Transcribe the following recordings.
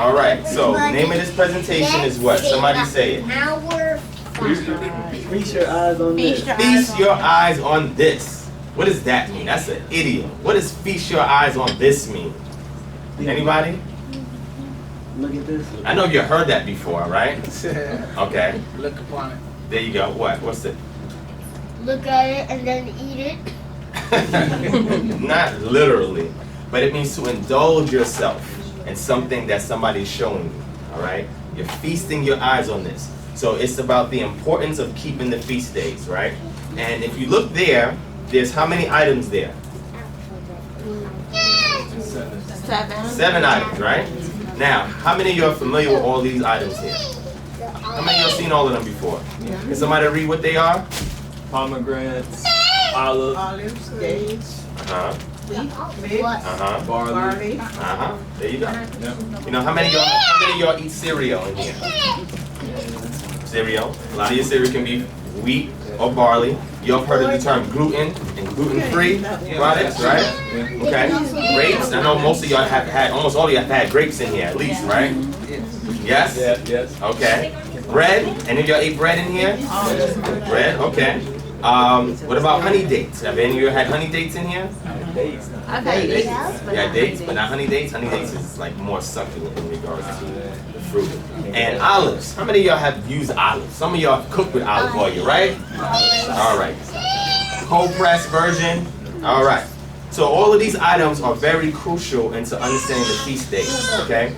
All right, so name of this presentation is what? Somebody say it. Feast your eyes on this. Feast your eyes on this. What does that mean? That's an idiom. What does feast your eyes on this mean? Anybody? Look at this. I know you heard that before, right? Okay. Look upon it. There you go. What? What's it? Look at it and then eat it. Not literally, but it means to indulge yourself in something that somebody's showing you. All right? You're feasting your eyes on this. So it's about the importance of keeping the feast days, right? And if you look there, there's how many items there? 7 items, right? Now, how many of you are familiar with all these items here? How many of you have seen all of them before? Can somebody read what they are? Pomegranates, Olives, dates, barley. There you go. You know, how many of y'all eat cereal in here? Cereal. A lot of your cereal can be wheat or barley. You've heard of the term gluten and gluten-free products, right? Okay. Grapes. I know most of y'all have had, almost all of y'all have had grapes in here at least, right? Yes? Yes. Okay. Bread. Any of y'all ate bread in here? Bread. Okay. What about honey dates? Have any of you had honey dates in here? I've had dates. Yeah, dates, but not honey dates. Honey dates is like more succulent in regards to the fruit. And olives. How many of y'all have used olives? Some of y'all cook with olive oil, right? All right. Cold pressed version. All right. So all of these items are very crucial into understanding the feast days. Okay.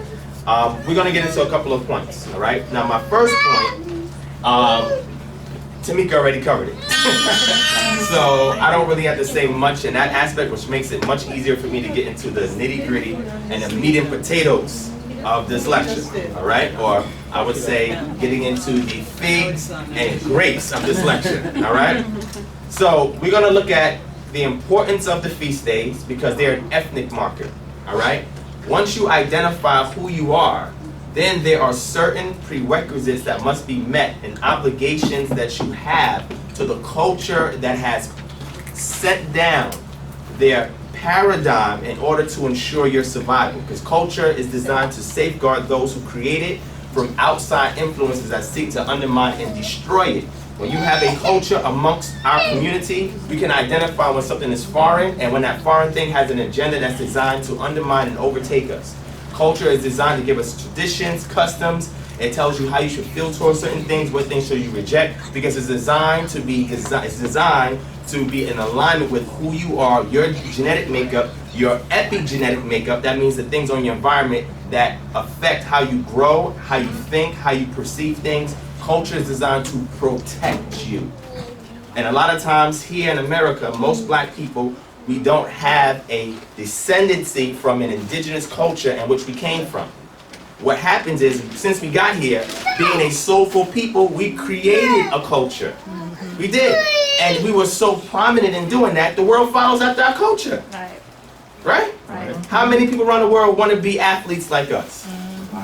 We're gonna get into a couple of points. All right. Now my first point, Tamika already covered it. So I don't really have to say much in that aspect, which makes it much easier for me to get into the nitty-gritty and the meat and potatoes of this lecture, all right? Or I would say getting into the figs and grapes of this lecture, all right? So we're gonna look at the importance of the feast days because they're an ethnic marker, all right? Once you identify who you are, then there are certain prerequisites that must be met and obligations that you have to the culture that has set down their paradigm in order to ensure your survival. Because culture is designed to safeguard those who create it from outside influences that seek to undermine and destroy it. When you have a culture amongst our community, we can identify when something is foreign and when that foreign thing has an agenda that's designed to undermine and overtake us. Culture is designed to give us traditions, customs. It tells you how you should feel towards certain things, what things should you reject, because it's designed to be in alignment with who you are, your genetic makeup, your epigenetic makeup. That means the things on your environment that affect how you grow, how you think, how you perceive things. Culture is designed to protect you. And a lot of times here in America, most black people, we don't have a descendancy from an indigenous culture in which we came from. What happens is, since we got here, being a soulful people, we created a culture. We did. And we were so prominent in doing that, the world follows after our culture. Right? How many people around the world want to be athletes like us?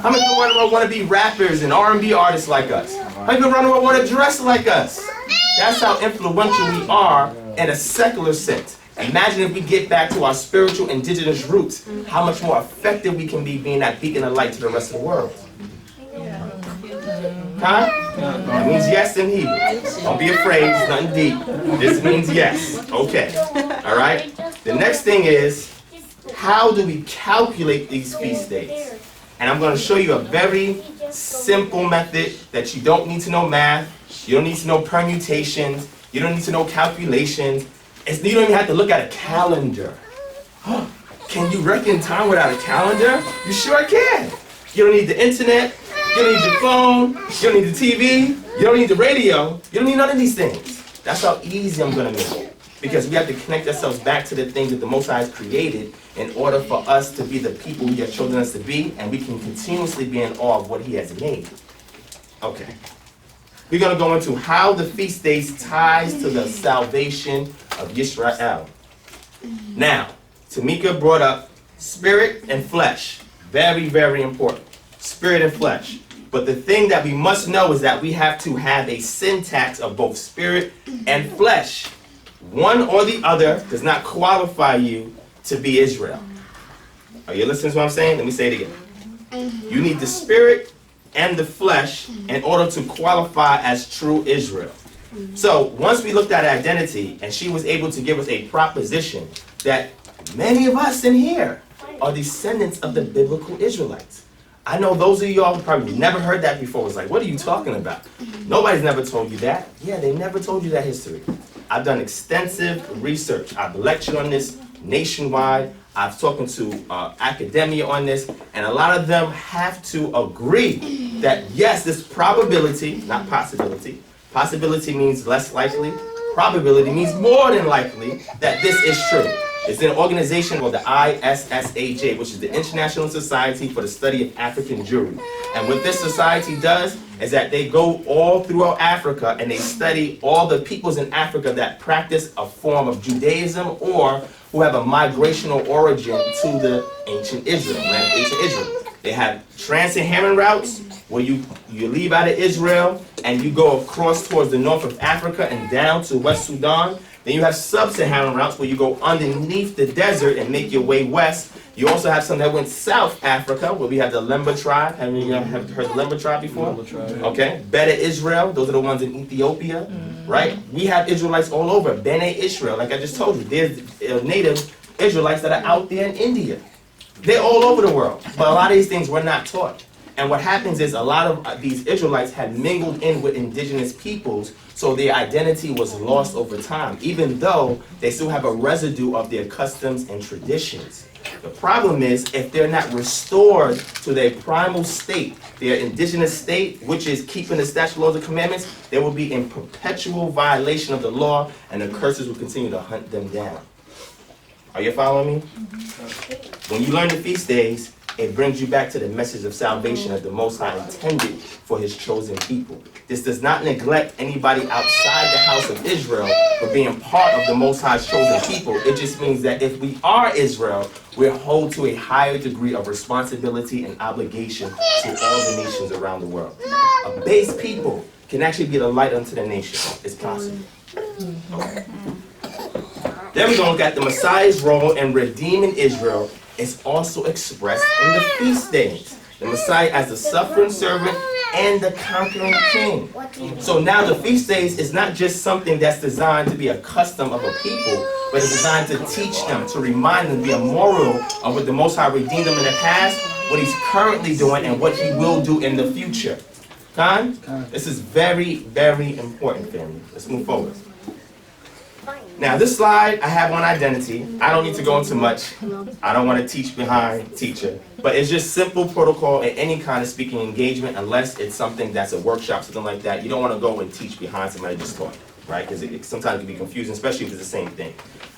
How many people around the world want to be rappers and R&B artists like us? How many people around the world want to dress like us? That's how influential we are in a secular sense. Imagine if we get back to our spiritual indigenous roots, how much more effective we can be being that beacon of light to the rest of the world. Huh? It means yes in Hebrew. Don't be afraid, it's nothing deep. This means yes. Okay. All right? The next thing is, how do we calculate these feast days? And I'm going to show you a very simple method that you don't need to know math, you don't need to know permutations, you don't need to know calculations. You don't even have to look at a calendar. Can you reckon time without a calendar? You sure can. You don't need the internet, you don't need your phone, you don't need the TV, you don't need the radio, you don't need none of these things. That's how easy I'm going to make it. Because we have to connect ourselves back to the things that the Most High has created in order for us to be the people He has chosen us to be, and we can continuously be in awe of what He has made. Okay. We're going to go into how the feast days ties to the salvation of Yisrael. Now, Tamika brought up spirit and flesh. Very, very important. Spirit and flesh. But the thing that we must know is that we have to have a syntax of both spirit and flesh. One or the other does not qualify you to be Israel. Are you listening to what I'm saying? Let me say it again. You need the spirit and the flesh in order to qualify as true Israel. So once we looked at identity, and she was able to give us a proposition that many of us in here are descendants of the biblical Israelites. I know those of y'all who probably never heard that before was like, what are you talking about? Nobody's never told you that. Yeah, they never told you that history. I've done extensive research. I've lectured on this nationwide. I've spoken to academia on this, and a lot of them have to agree that yes, this probability, not possibility. Possibility means less likely. Probability means more than likely that this is true. It's an organization called the ISSAJ, which is the International Society for the Study of African Jewry. And what this society does is that they go all throughout Africa and they study all the peoples in Africa that practice a form of Judaism or who have a migrational origin to the ancient Israel, land of ancient Israel. They have trans-Saharan routes where you leave out of Israel and you go across towards the north of Africa and down to West Sudan. Then you have sub-Saharan routes where you go underneath the desert and make your way west. You also have some that went South Africa, where we have the Lemba tribe. Have you heard the Lemba tribe before? Lemba tribe. Okay. Beta Israel, those are the ones in Ethiopia, right? We have Israelites all over. Bene Israel, like I just told you, there's native Israelites that are out there in India. They're all over the world. But a lot of these things were not taught. And what happens is a lot of these Israelites had mingled in with indigenous peoples, so their identity was lost over time, even though they still have a residue of their customs and traditions. The problem is, if they're not restored to their primal state, their indigenous state, which is keeping the statute, laws, and commandments, they will be in perpetual violation of the law, and the curses will continue to hunt them down. Are you following me? When you learn the feast days, it brings you back to the message of salvation that the Most High intended for His chosen people. This does not neglect anybody outside the house of Israel for being part of the Most High's chosen people. It just means that if we are Israel, we're held to a higher degree of responsibility and obligation to all the nations around the world. A base people can actually be the light unto the nation. It's possible. Okay. Then we're going to look at the Messiah's role in redeeming Israel. Is also expressed in the feast days. The Messiah as the suffering servant and the conquering king. So now the feast days is not just something that's designed to be a custom of a people, but it's designed to teach them, to remind them, be a memorial of what the Most High redeemed them in the past, what He's currently doing, and what He will do in the future. Con? This is very, very important, family. Let's move forward. Now this slide I have on identity. I don't need to go into much. I don't want to teach behind teacher. But it's just simple protocol in any kind of speaking engagement, unless it's something that's a workshop, something like that. You don't want to go and teach behind somebody just taught, right? Because it sometimes can be confusing, especially if it's the same thing.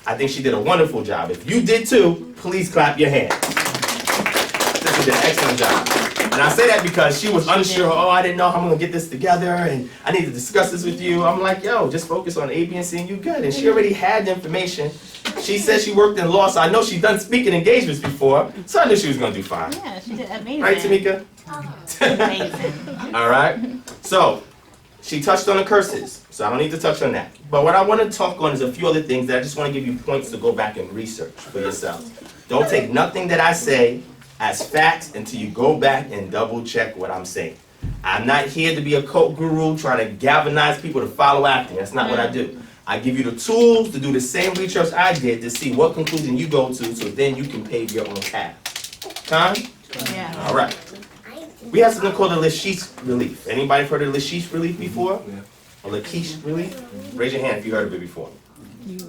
I think she did a wonderful job. If you did too, please clap your hands. This did an excellent job. And I say that because she was unsure, I didn't know how I'm going to get this together, and I need to discuss this with you. I'm like, yo, just focus on A, B, and C, and you good. And she already had the information. She said she worked in law, so I know she's done speaking engagements before, so I knew she was going to do fine. Yeah, she did amazing. Right, Tamika? Amazing. All right. So, she touched on the curses, so I don't need to touch on that. But what I want to talk on is a few other things that I just want to give you points to go back and research for yourselves. Don't take nothing that I say as facts until you go back and double check what I'm saying. I'm not here to be a cult guru trying to galvanize people to follow after me. That's not what I do. I give you the tools to do the same research I did to see what conclusion you go to, so then you can pave your own path. Con? Yeah. All right. We have something called a Lachish relief. Anybody heard of Lachish relief before? A Lachish relief? Raise your hand if you heard of it before.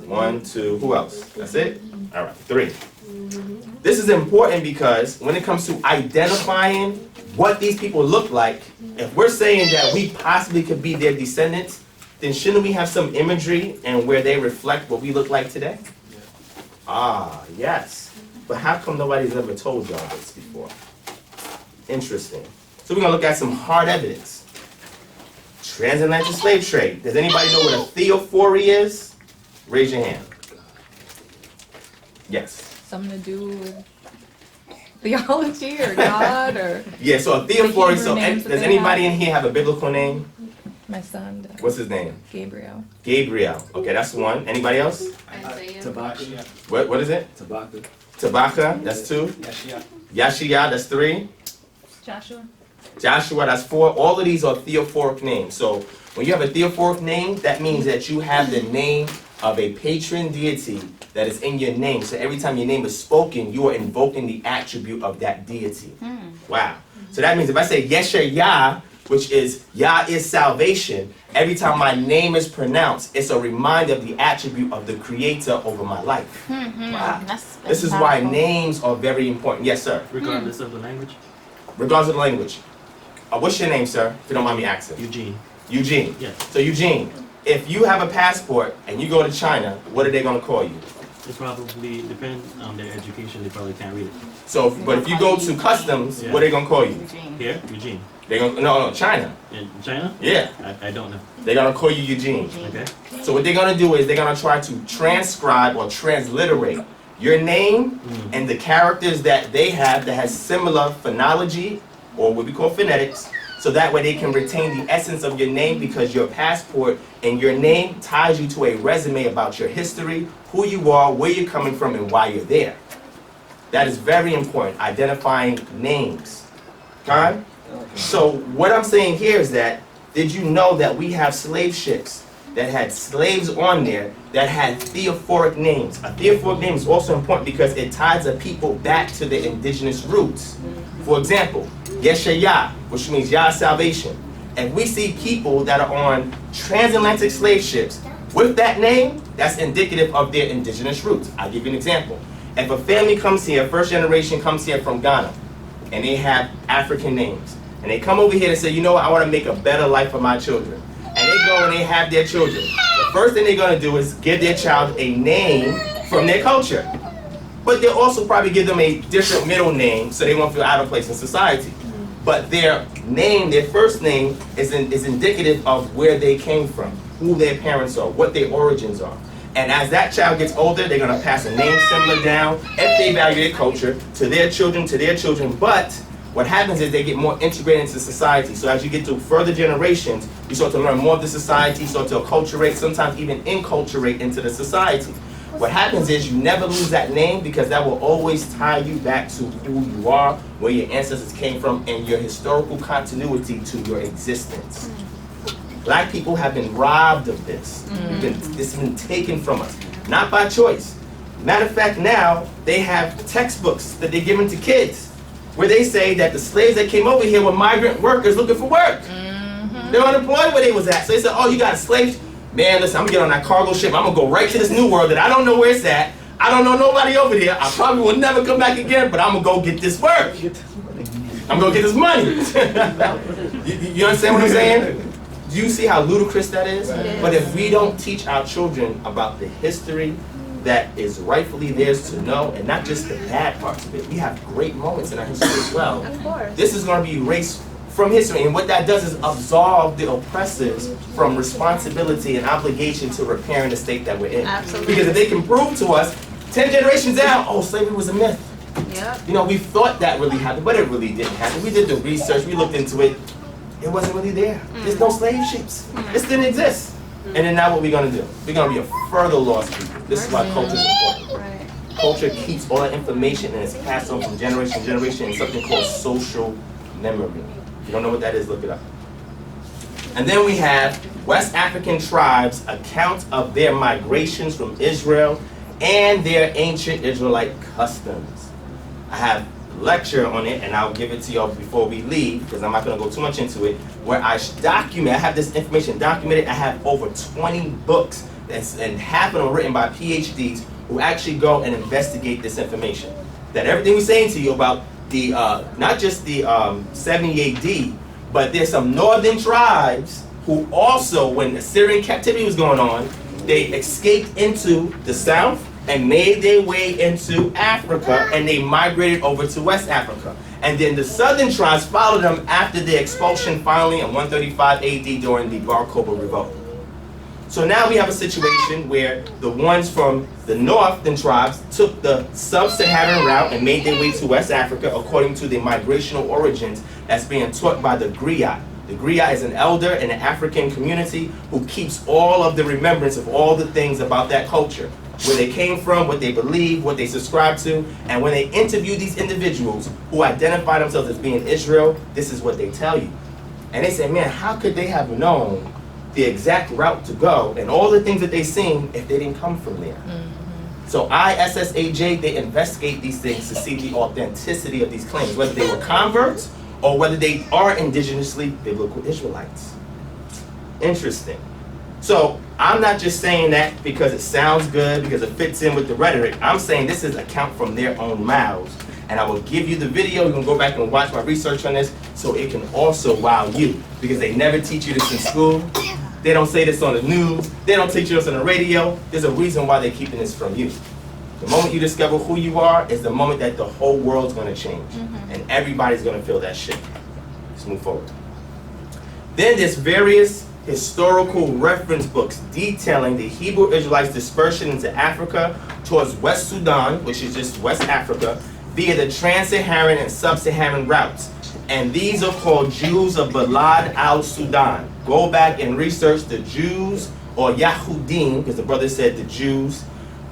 1, 2, who else? That's it? All right, 3. This is important because when it comes to identifying what these people look like, if we're saying that we possibly could be their descendants, then shouldn't we have some imagery and where they reflect what we look like today? Ah, yes. But how come nobody's ever told y'all this before? Interesting. So we're going to look at some hard evidence. Transatlantic slave trade. Does anybody know what a theophory is? Raise your hand. Yes. Something to do with theology or God or Yeah, so a theophory, Hebrew so names does that they anybody have. in here have a biblical name? my son, What's his name? Gabriel. Gabriel. Okay, that's one. Anybody else? Tabaka. What is it? Tabaka. Tabaka, that's 2. Yashia. Yashia, that's 3. Joshua. Joshua, that's 4. All of these are theophoric names. So when you have a theophoric name, that means that you have the name of a patron deity that is in your name. So every time your name is spoken, you are invoking the attribute of that deity. Wow. So that means if I say Yesha Yah, which is Yah is salvation, every time my name is pronounced, it's a reminder of the attribute of the creator over my life. Wow. This is why names are very important. Yes, sir. Regardless of the language? Regardless of the language. What's your name, sir? If you don't mind me asking. Eugene. Eugene. Yes. So Eugene, if you have a passport and you go to China, what are they going to call you? It probably depends on their education. They probably can't read it. So, but if you go to customs, what are they going to call you? Here, Eugene. They're going to, no, China. In China? Yeah. I don't know. They're going to call you Eugene. Okay. So what they're going to do is they're going to try to transcribe or transliterate your name and the characters that they have that has similar phonology or what we call phonetics, so that way they can retain the essence of your name, because your passport and your name ties you to a resume about your history, who you are, where you're coming from, and why you're there. That is very important, identifying names. Okay? So what I'm saying here is that, did you know that we have slave ships that had slaves on there that had theophoric names? A theophoric name is also important because it ties a people back to their indigenous roots. For example, Yeshayah, which means Yah salvation. And we see people that are on transatlantic slave ships with that name, that's indicative of their indigenous roots. I'll give you an example. If a family comes here, first generation comes here from Ghana, and they have African names, and they come over here and say, you know what, I want to make a better life for my children. And they go and they have their children. The first thing they're going to do is give their child a name from their culture. But they'll also probably give them a different middle name so they won't feel out of place in society. But their name, their first name, is indicative of where they came from, who their parents are, what their origins are. And as that child gets older, they're going to pass a name similar down, if they value their culture, to their children. But what happens is they get more integrated into society. So as you get to further generations, you start to learn more of the society, start to acculturate, sometimes even inculturate into the society. What happens is you never lose that name, because that will always tie you back to who you are, where your ancestors came from, and your historical continuity to your existence. Black people have been robbed of this. It's been taken from us, not by choice. Matter of fact, now they have textbooks that they're giving to kids where they say that the slaves that came over here were migrant workers looking for work. They're unemployed where they was at. So they said, oh, you got slaves? Man, listen, I'm gonna get on that cargo ship. I'm gonna go right to this new world that I don't know where it's at. I don't know nobody over here. I probably will never come back again, but I'm gonna go get this work. I'm gonna get this money. you understand what I'm saying? Do you see how ludicrous that is? But if we don't teach our children about the history that is rightfully theirs to know, and not just the bad parts of it, we have great moments in our history as well. Of course. This is gonna be erased from history, and what that does is absolve the oppressors from responsibility and obligation to repairing the state that we're in. Absolutely. Because if they can prove to us 10 generations down, oh, slavery was a myth. Yep. You know, we thought that really happened, but it really didn't happen. We did the research, we looked into it. It wasn't really there. There's no slave ships. This didn't exist. And then now what we're gonna do? We're gonna be a further lost people. This is why culture is important. Right. Culture keeps all that information and it's passed on from generation to generation in something called social memory. If you don't know what that is, look it up. And then we have West African tribes' account of their migrations from Israel and their ancient Israelite customs. I have a lecture on it, and I'll give it to y'all before we leave, because I'm not going to go too much into it, where I document, I have this information documented. I have over 20 books, and half of them are written by PhDs who actually go and investigate this information. That everything we're saying to you about the, not just the 70 AD, but there's some northern tribes who also, when Assyrian captivity was going on, they escaped into the south and made their way into Africa, and they migrated over to West Africa. And then the southern tribes followed them after the expulsion finally in 135 AD during the Bar Kokhba revolt. So now we have a situation where the ones from the northern tribes took the sub-Saharan route and made their way to West Africa according to the migrational origins that's being taught by the griot. The griot is an elder in an African community who keeps all of the remembrance of all the things about that culture. where they came from, what they believe, what they subscribe to. And when they interview these individuals who identify themselves as being Israel, this is what they tell you. And they say, man, how could they have known the exact route to go and all the things that they've seen if they didn't come from there? So ISSAJ, they investigate these things to see the authenticity of these claims, whether they were converts or whether they are indigenously biblical Israelites. Interesting. So I'm not just saying that because it sounds good, because it fits in with the rhetoric. I'm saying this is a count from their own mouths. And I will give you the video. You can go back and watch my research on this so it can also wow you. Because they never teach you this in school. They don't say this on the news. They don't teach you this on the radio. There's a reason why they're keeping this from you. The moment you discover who you are is the moment that the whole world's going to change. And everybody's going to feel that shit. Let's move forward. Then there's various historical reference books detailing the Hebrew Israelites' dispersion into Africa towards West Sudan, which is just West Africa, via the trans-Saharan and sub-Saharan routes. And these are called Jews of Balad al-Sudan. Go back and research the Jews, or Yahudim, because the brother said the Jews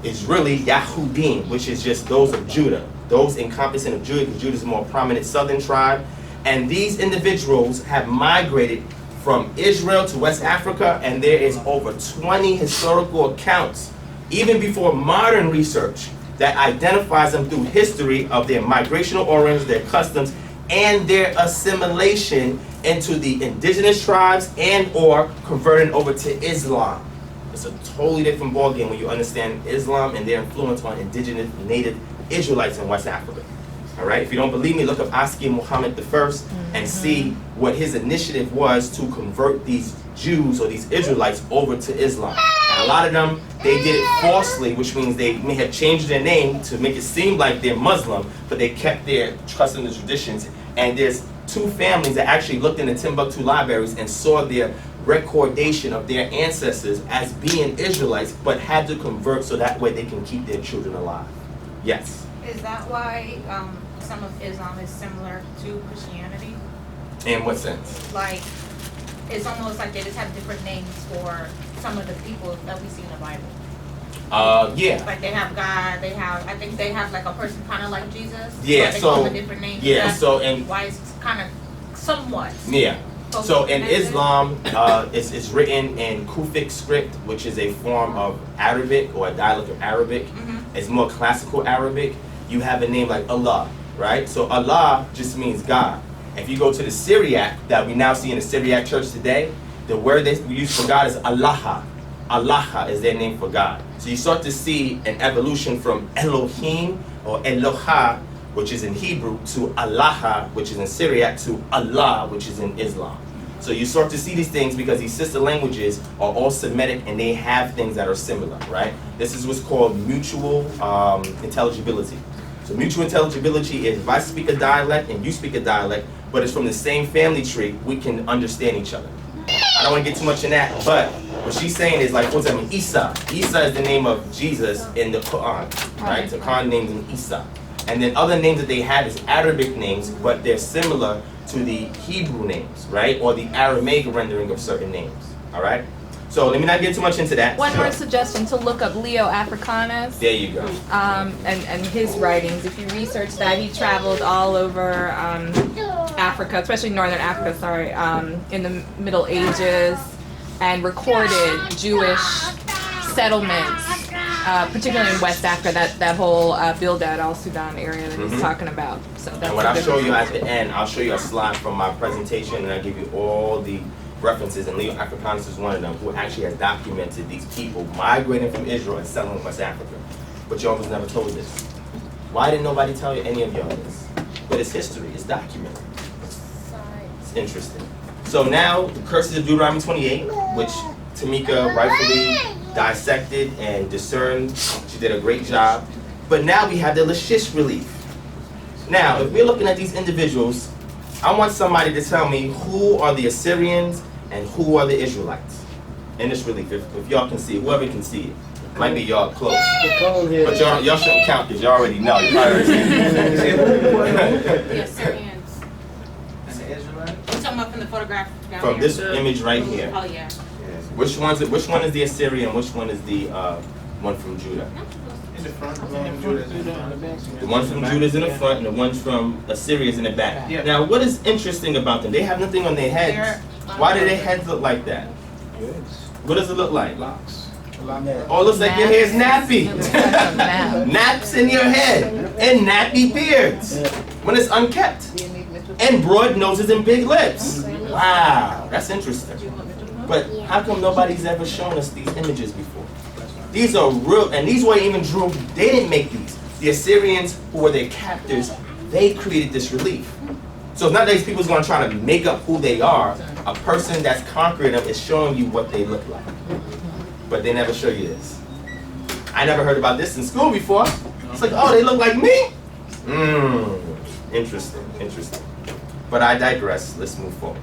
is really Yahudim, which is just those of Judah. Those encompassing of Judah, because Judah is a more prominent southern tribe. And these individuals have migrated from Israel to West Africa, and there is over 20 historical accounts, even before modern research, that identifies them through history of their migrational origins, their customs, and their assimilation into the indigenous tribes and or converting over to Islam. It's a totally different ballgame when you understand Islam and their influence on indigenous native Israelites in West Africa. All right, if you don't believe me, look up Aski Muhammad I and see what his initiative was to convert these Jews or these Israelites over to Islam. And a lot of them, they did it falsely, which means they may have changed their name to make it seem like they're Muslim, but they kept their customs and traditions. And there's two families that actually looked in the Timbuktu libraries and saw their recordation of their ancestors as being Israelites, but had to convert so that way they can keep their children alive. Yes? Is that why some of Islam is similar to Christianity? In what sense? Like, it's almost like they just have different names for some of the people that we see in the Bible. Yeah. Like they have God, I think they have like a person kind of like Jesus. Yeah, but they so- call them different names. Yeah, That's so in- why it's kind of somewhat. Yeah. So in connected. Islam, it's written in Kufic script, which is a form of Arabic or a dialect of Arabic. It's more classical Arabic. You have a name like Allah, right? So Allah just means God. If you go to the Syriac that we now see in the Syriac church today, the word they use for God is Allah. Allah is their name for God. So you start to see an evolution from Elohim or Eloha, which is in Hebrew, to Allah, which is in Syriac, to Allah, which is in Islam. So you start to see these things because these sister languages are all Semitic and they have things that are similar, right? This is what's called mutual intelligibility. So mutual intelligibility is if I speak a dialect and you speak a dialect, but it's from the same family tree, we can understand each other. I don't want to get too much in that, but what she's saying is like, for example, Isa. Isa is the name of Jesus in the Quran, right? The Quran names him Isa. And then other names that they have is Arabic names, but they're similar to the Hebrew names, right? Or the Aramaic rendering of certain names, all right? So let me not get too much into that. One more suggestion, to look up Leo Africanus. There you go. And his writings. If you research that, he traveled all over Africa, especially Northern Africa, in the Middle Ages, and recorded Jewish settlements, particularly in West Africa, that whole Bildad al-Sudan area that he's talking about. So that's And what a I'll good show you resource. at the end, I'll show you a slide from my presentation and I'll give you all the references, and Leo Africanus is one of them, who actually has documented these people migrating from Israel and settling in West Africa. But y'all was never told this. Why didn't nobody tell you any of y'all this? But it's history, it's documented. It's interesting. So now, the curses of Deuteronomy 28, which Tamika rightfully dissected and discerned. She did a great job. But now we have the Lashish relief. Now, if we're looking at these individuals, I want somebody to tell me who are the Assyrians and who are the Israelites in this relief. If y'all can see it, whoever can see it. Might be y'all close. The cone here. But y'all shouldn't count because y'all already know. You probably already seen it. The Assyrians. And the Israelite? You're talking about from the photograph down From here. this image right here. Oh yeah. Which one is the Assyrian? Which one is the one from Judah. In the front, the one from Judah is in front. The one from Judah is in the front, and the ones from Assyria is in the back. Yeah. Now, what is interesting about them? They have nothing on their heads. Why do their heads look like that? What does it look like? Locks. Oh, it looks like your hair's nappy. Naps in your head and nappy beards when it's unkept. And broad noses and big lips. Wow, that's interesting. But how come nobody's ever shown us these images before? These are real, and these weren't even drew. They didn't make these. The Assyrians, who were their captors, they created this relief. So it's not that these people's going to try to make up who they are. A person that's conquering them is showing you what they look like. But they never show you this. I never heard about this in school before. It's like, oh, they look like me? Interesting, interesting. But I digress. Let's move forward.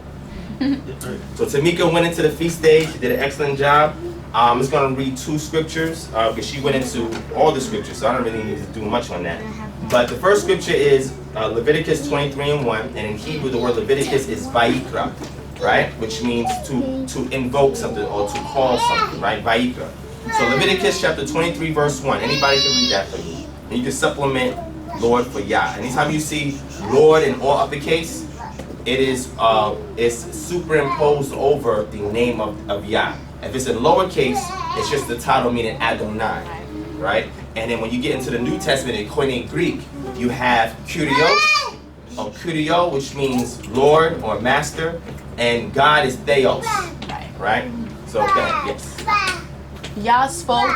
So Tamika went into the feast day. She did an excellent job. I'm just going to read two scriptures because she went into all the scriptures, so I don't really need to do much on that. But the first scripture is Leviticus 23:1, and in Hebrew the word Leviticus is Vayikra, right? Which means to invoke something or to call something, right? Vayikra. So Leviticus chapter 23 verse 1. Anybody can read that for me. And you can supplement Lord for Yah. Anytime you see Lord in all uppercase, it is it's superimposed over the name of Yah. If it's in lowercase, it's just the title meaning Adonai, right? And then when you get into the New Testament in Koine Greek, you have Kyrios, or Kyrio, which means Lord or Master, and God is Theos, right? So that, yes. Yah spoke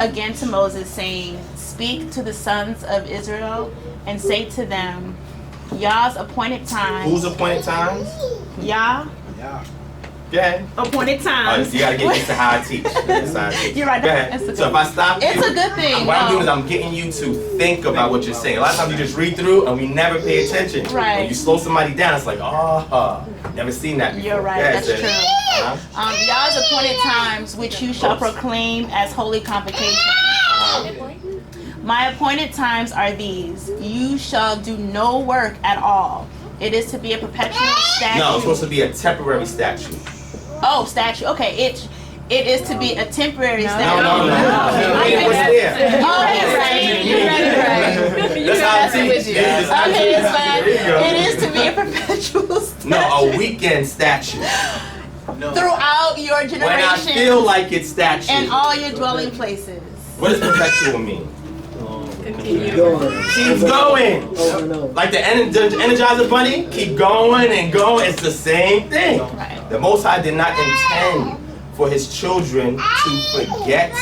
again to Moses, saying, "Speak to the sons of Israel and say to them, Yah's appointed times." Whose appointed times? Yah. Go ahead. Appointed times. You gotta get used to how I teach. That's how I teach. You're right. Go ahead. So if I stop you, It's a good thing. what I'm doing is I'm getting you to think about what you're saying. A lot of times you just read through and we never pay attention. Right. When you slow somebody down, it's like, oh, never seen that before. You're right. Yeah, That's sis. true. Yah's appointed times, which you shall proclaim as holy convocations. My appointed times are these: you shall do no work at all. It is to be a perpetual statute. No, it's supposed to be a temporary statute. Oh, statute. Okay, it is to be a temporary statute. No. What's there? Oh, you're right. That's how I teach. Okay, it's fine. There you go. It is to be a perpetual statute. No, a weekend statute. Throughout your When I generation feel like it's statute. and all your dwelling places. What does perpetual mean? Going. Keeps going. Over and over. Like the Energizer Bunny, keep going and going. It's the same thing. The Most High did not intend for His children to forget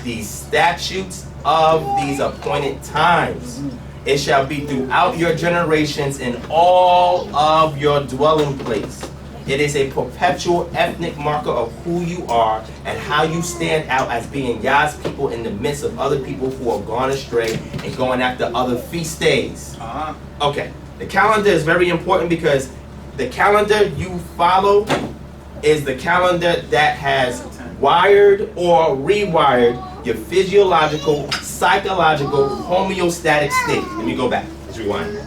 these statutes of these appointed times. It shall be throughout your generations in all of your dwelling place. It is a perpetual ethnic marker of who you are and how you stand out as being Yah's people in the midst of other people who are gone astray and going after other feast days. Okay, the calendar is very important because the calendar you follow is the calendar that has wired or rewired your physiological, psychological, homeostatic state. Let me go back. Let's rewind.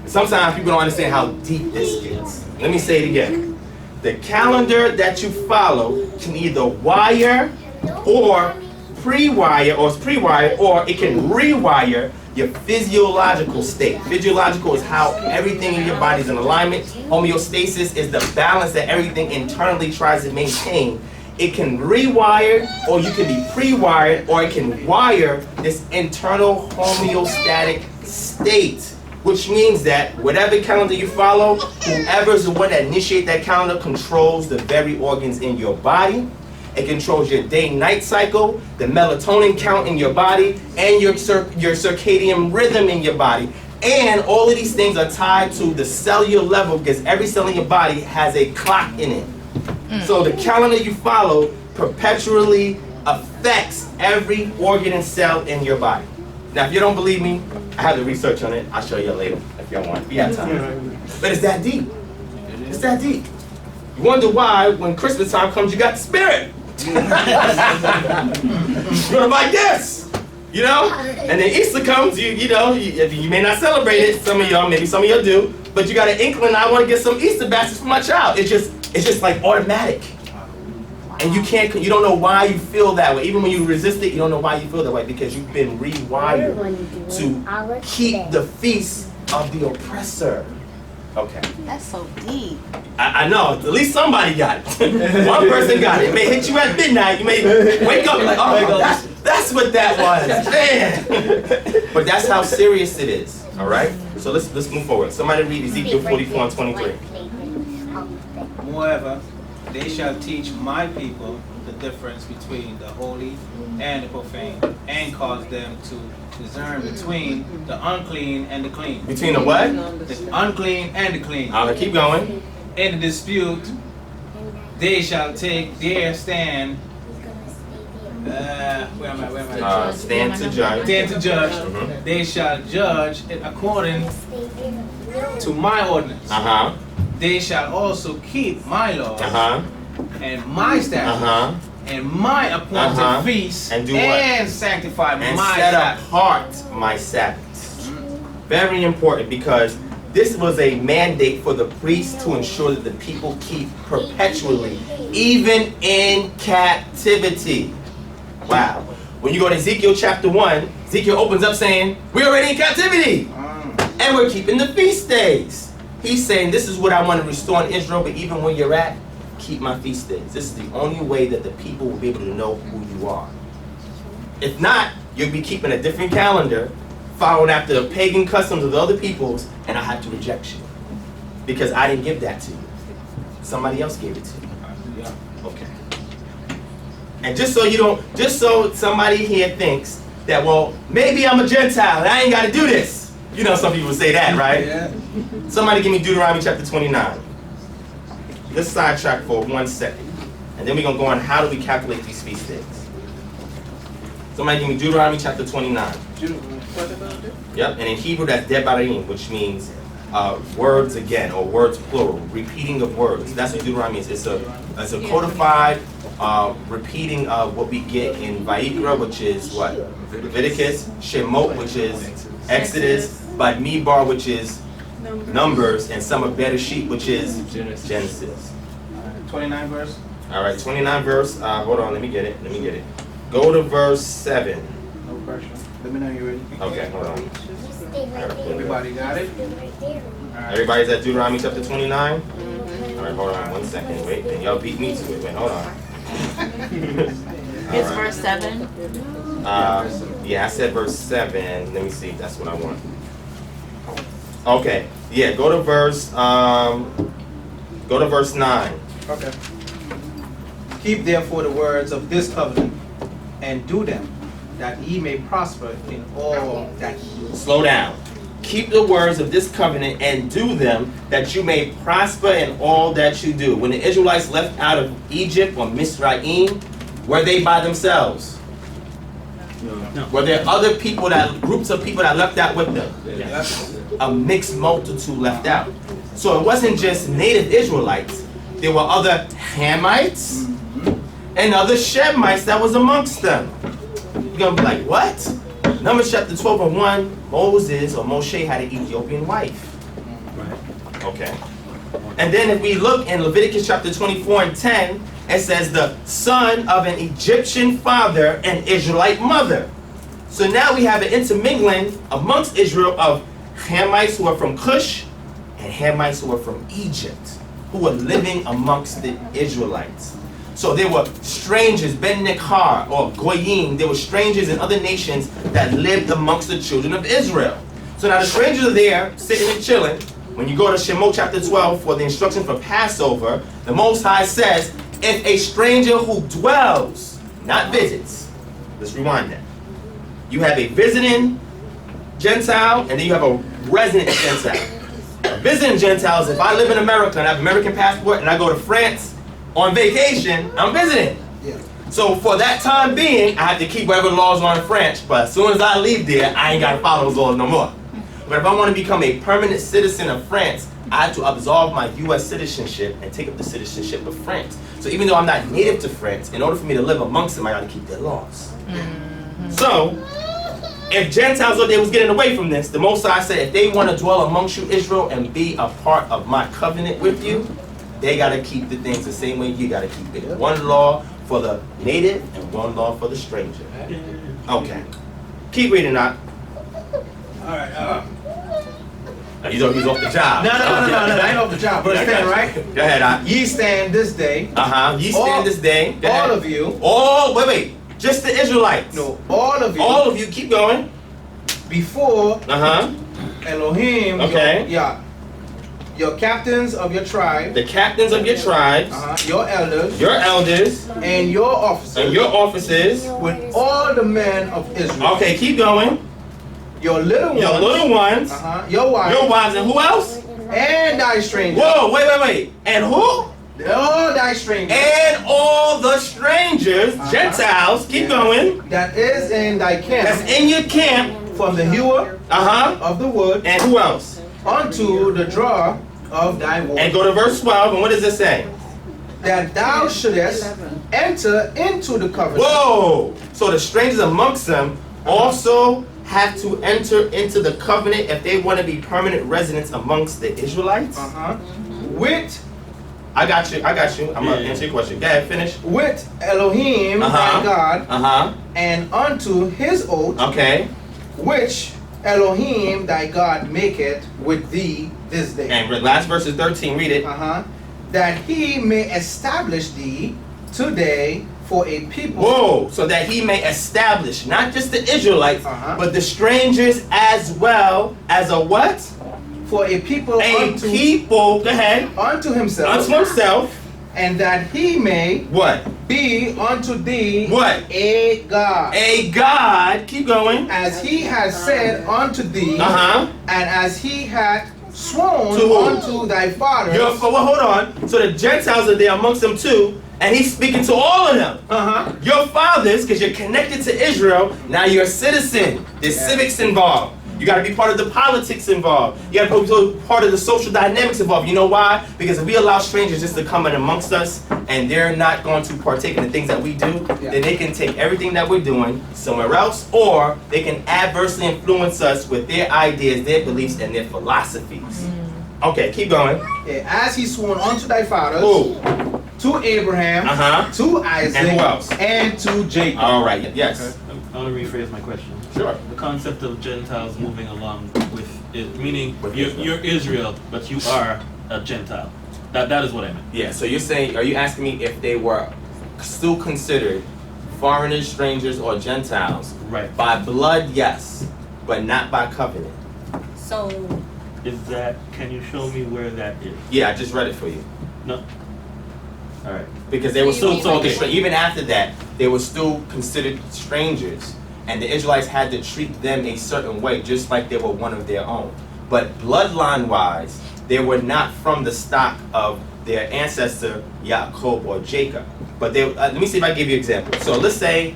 Sometimes people don't understand how deep this gets. Let me say it again. The calendar that you follow can either wire or pre-wire, or it can rewire your physiological state. Physiological is how everything in your body is in alignment. Homeostasis is the balance that everything internally tries to maintain. It can rewire, or you can be pre-wired, or it can wire this internal homeostatic state. Which means that whatever calendar you follow, whoever's the one that initiates that calendar controls the very organs in your body. It controls your day-night cycle, the melatonin count in your body, and your circadian rhythm in your body. And all of these things are tied to the cellular level because every cell in your body has a clock in it. So the calendar you follow perpetually affects every organ and cell in your body. Now, if you don't believe me, I have the research on it. I'll show you later if you want. We have time. But it's that deep. It's that deep. You wonder why, when Christmas time comes, you got the spirit. You're gonna like this, you know? And then Easter comes, you may not celebrate it. Some of y'all, maybe some of y'all do. But you got an inkling, I want to get some Easter baskets for my child. It's just like automatic. And you don't know why you feel that way. Even when you resist it, you don't know why you feel that way, because you've been rewired to keep the feast of the oppressor. Okay. That's so deep. I know, at least somebody got it. One person got it. It may hit you at midnight. You may wake up like, oh, that's what that was. Man. But that's how serious it is. All right? So let's move forward. Somebody read Ezekiel 44 and 23. Moreover, they shall teach my people the difference between the holy and the profane, and cause them to discern between the unclean and the clean. Between the what? The unclean and the clean. I'll keep going. In the dispute, they shall take their stand. Where am I? Stand to judge. Stand to judge. Mhm. They shall judge it according to my ordinance. Uh-huh. They shall also keep my laws Uh-huh. and my statutes Uh-huh. and my appointed feasts, And do what? and sanctify And my set Sabbath. apart my Sabbaths. Very important, because this was a mandate for the priests to ensure that the people keep perpetually, even in captivity. Wow. When you go to Ezekiel chapter 1, Ezekiel opens up saying, we're already in captivity. And we're keeping the feast days. He's saying, this is what I want to restore in Israel, but even where you're at, keep my feast days. This is the only way that the people will be able to know who you are. If not, you'll be keeping a different calendar, following after the pagan customs of the other peoples, and I have to reject you. Because I didn't give that to you. Somebody else gave it to you. Okay. And just so somebody here thinks that, well, maybe I'm a Gentile and I ain't got to do this. You know, some people say that, right? Yeah. Somebody give me Deuteronomy chapter 29. Let's sidetrack for 1 second. And then we're going to go on how do we calculate these feast days. Somebody give me Deuteronomy chapter 29. Yep, and in Hebrew that's debarim, which means words again, or words plural, repeating of words. That's what Deuteronomy is. It's a codified repeating of what we get in Vayikra, which is what? Leviticus, Shemot, which is Exodus, Bamidbar, which is Numbers, and some of Bereshit, which is Genesis. 29 verse. All right, 29 verse. Hold on, let me get it. Go to verse 7. No pressure. Let me know you're ready. Okay, hold on. Everybody got it? Everybody's at Deuteronomy chapter 29? All right, hold on 1 second. Wait, and y'all beat me to it. Wait, hold on. It's verse 7. Yeah, I said verse 7. Let me see if that's what I want. Okay, yeah, go to verse 9. Okay. Keep therefore the words of this covenant, and do them, that ye may prosper in all that ye do. Slow down. Keep the words of this covenant and do them, that you may prosper in all that you do. When the Israelites left out of Egypt, or Misraim, were they by themselves? No. Were there other people, groups of people that left out with them? Yes. A mixed multitude left out. So it wasn't just native Israelites. There were other Hamites and other Shemites that was amongst them. You're going to be like, what? Numbers chapter 12 and 1, Moshe had an Ethiopian wife. Right. Okay. And then if we look in Leviticus chapter 24 and 10, it says the son of an Egyptian father and Israelite mother. So now we have an intermingling amongst Israel of Hamites who are from Cush and Hamites who are from Egypt, who were living amongst the Israelites. So there were strangers, Ben Nekhar or Goyim, there were strangers in other nations that lived amongst the children of Israel. So now the strangers are there, sitting and chilling. When you go to Shemot chapter 12 for the instruction for Passover, the Most High says, if a stranger who dwells, not visits, let's rewind that. You have a visiting Gentile, and then you have a resident Gentile. A visiting Gentile is if I live in America and I have an American passport and I go to France on vacation, I'm visiting. Yeah. So for that time being, I have to keep whatever laws are in French, but as soon as I leave there, I ain't got to follow those laws no more. But if I want to become a permanent citizen of France, I have to absolve my U.S. citizenship and take up the citizenship of France. So even though I'm not native to France, in order for me to live amongst them, I got to keep their laws. So, if Gentiles out there was getting away from this, the Most High said, if they want to dwell amongst you, Israel, and be a part of my covenant with you, they gotta keep the things the same way you gotta keep it. One law for the native and one law for the stranger. Okay. Keep reading that. All right. He's off the job. No, I ain't off the job. Verse 10, right? Go ahead, Ye stand this day. Ye stand this day. Go ahead. All of you. Wait. Just the Israelites. No, all of you. All of you, keep going. Before Elohim. Okay. Your captains of your tribe. The captains of your tribes. Your elders. Your elders. And your officers. And your officers. With all the men of Israel. Okay, keep going. Your little ones. Your little ones. Your wives. Your wives, and who else? And thy strangers. Whoa, wait. And who? All thy strangers. And all the strangers, Gentiles, keep going. That is in thy camp. That's in your camp. From the hewer of the wood. And who else? Unto the drawer of thy wood. And go to verse 12, and what does it say? That thou shouldest enter into the covenant. Whoa! So the strangers amongst them also have to enter into the covenant if they want to be permanent residents amongst the Israelites? With I got you. I'm gonna answer your question. Go ahead, finish. With Elohim thy God and unto his oath okay, which Elohim thy God maketh with thee this day. And last verse is 13, read it. That he may establish thee today for a people. Whoa, so that he may establish not just the Israelites, but the strangers as well as a what? For a people go ahead. Unto himself. Unto himself. And that he may what? Be unto thee what? A God. A God. Keep going. As he has said unto thee, and as he hath sworn unto thy fathers. Hold on. So the Gentiles are there amongst them too, and he's speaking to all of them. Your fathers, because you're connected to Israel, now you're a citizen. There's civics involved. You got to be part of the politics involved. You got to be part of the social dynamics involved. You know why? Because if we allow strangers just to come in amongst us and they're not going to partake in the things that we do, then they can take everything that we're doing somewhere else, or they can adversely influence us with their ideas, their beliefs, and their philosophies. Okay, keep going. As he sworn unto thy fathers, to Abraham, to Isaac, and who else? And to Jacob. All right, yes. I want to rephrase my question. Sure. The concept of Gentiles moving along with it, meaning you're Israel, but you are a Gentile. That is what I meant. Yeah, so you're saying, are you asking me if they were still considered foreigners, strangers, or Gentiles? Right. By blood, yes, but not by covenant. So can you show me where that is? Yeah, I just read it for you. No. All right. Because they were still talking, even after that, they were still considered strangers, and the Israelites had to treat them a certain way, just like they were one of their own. But bloodline-wise, they were not from the stock of their ancestor Yaakov or Jacob. But they, let me see if I give you an example. So let's say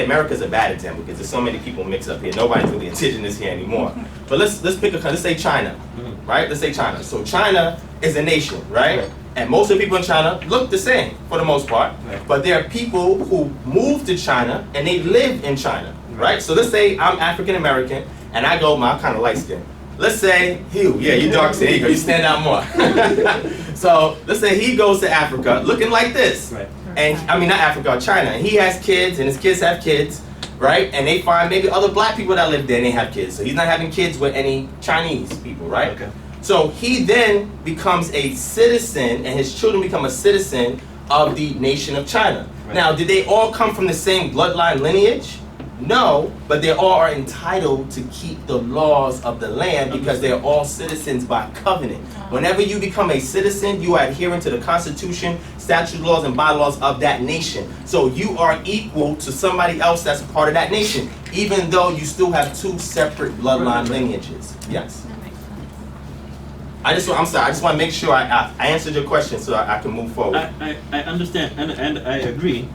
America's a bad example because there's so many people mixed up here. Nobody's really indigenous here anymore. But let's pick let's say China, right? Let's say China. So China is a nation, right? And most of the people in China look the same for the most part. But there are people who move to China and they live in China, right? So let's say I'm African American and I go, I'm kind of light skinned. Let's say Hugh, you're dark skinned. Here you go, you stand out more. So let's say he goes to Africa looking like this. Right. And I mean, not Africa, China. And he has kids and his kids have kids, right? And they find maybe other black people that live there and they have kids. So he's not having kids with any Chinese people, right? Okay. So he then becomes a citizen, and his children become a citizen of the nation of China. Right. Now, did they all come from the same bloodline lineage? No, but they all are entitled to keep the laws of the land because they're all citizens by covenant. Whenever you become a citizen, you are adhering to the Constitution, statute laws, and bylaws of that nation. So you are equal to somebody else that's a part of that nation, even though you still have two separate bloodline lineages. Yes. I'm sorry, I just want to make sure I answered your question so I can move forward. I understand, and I agree.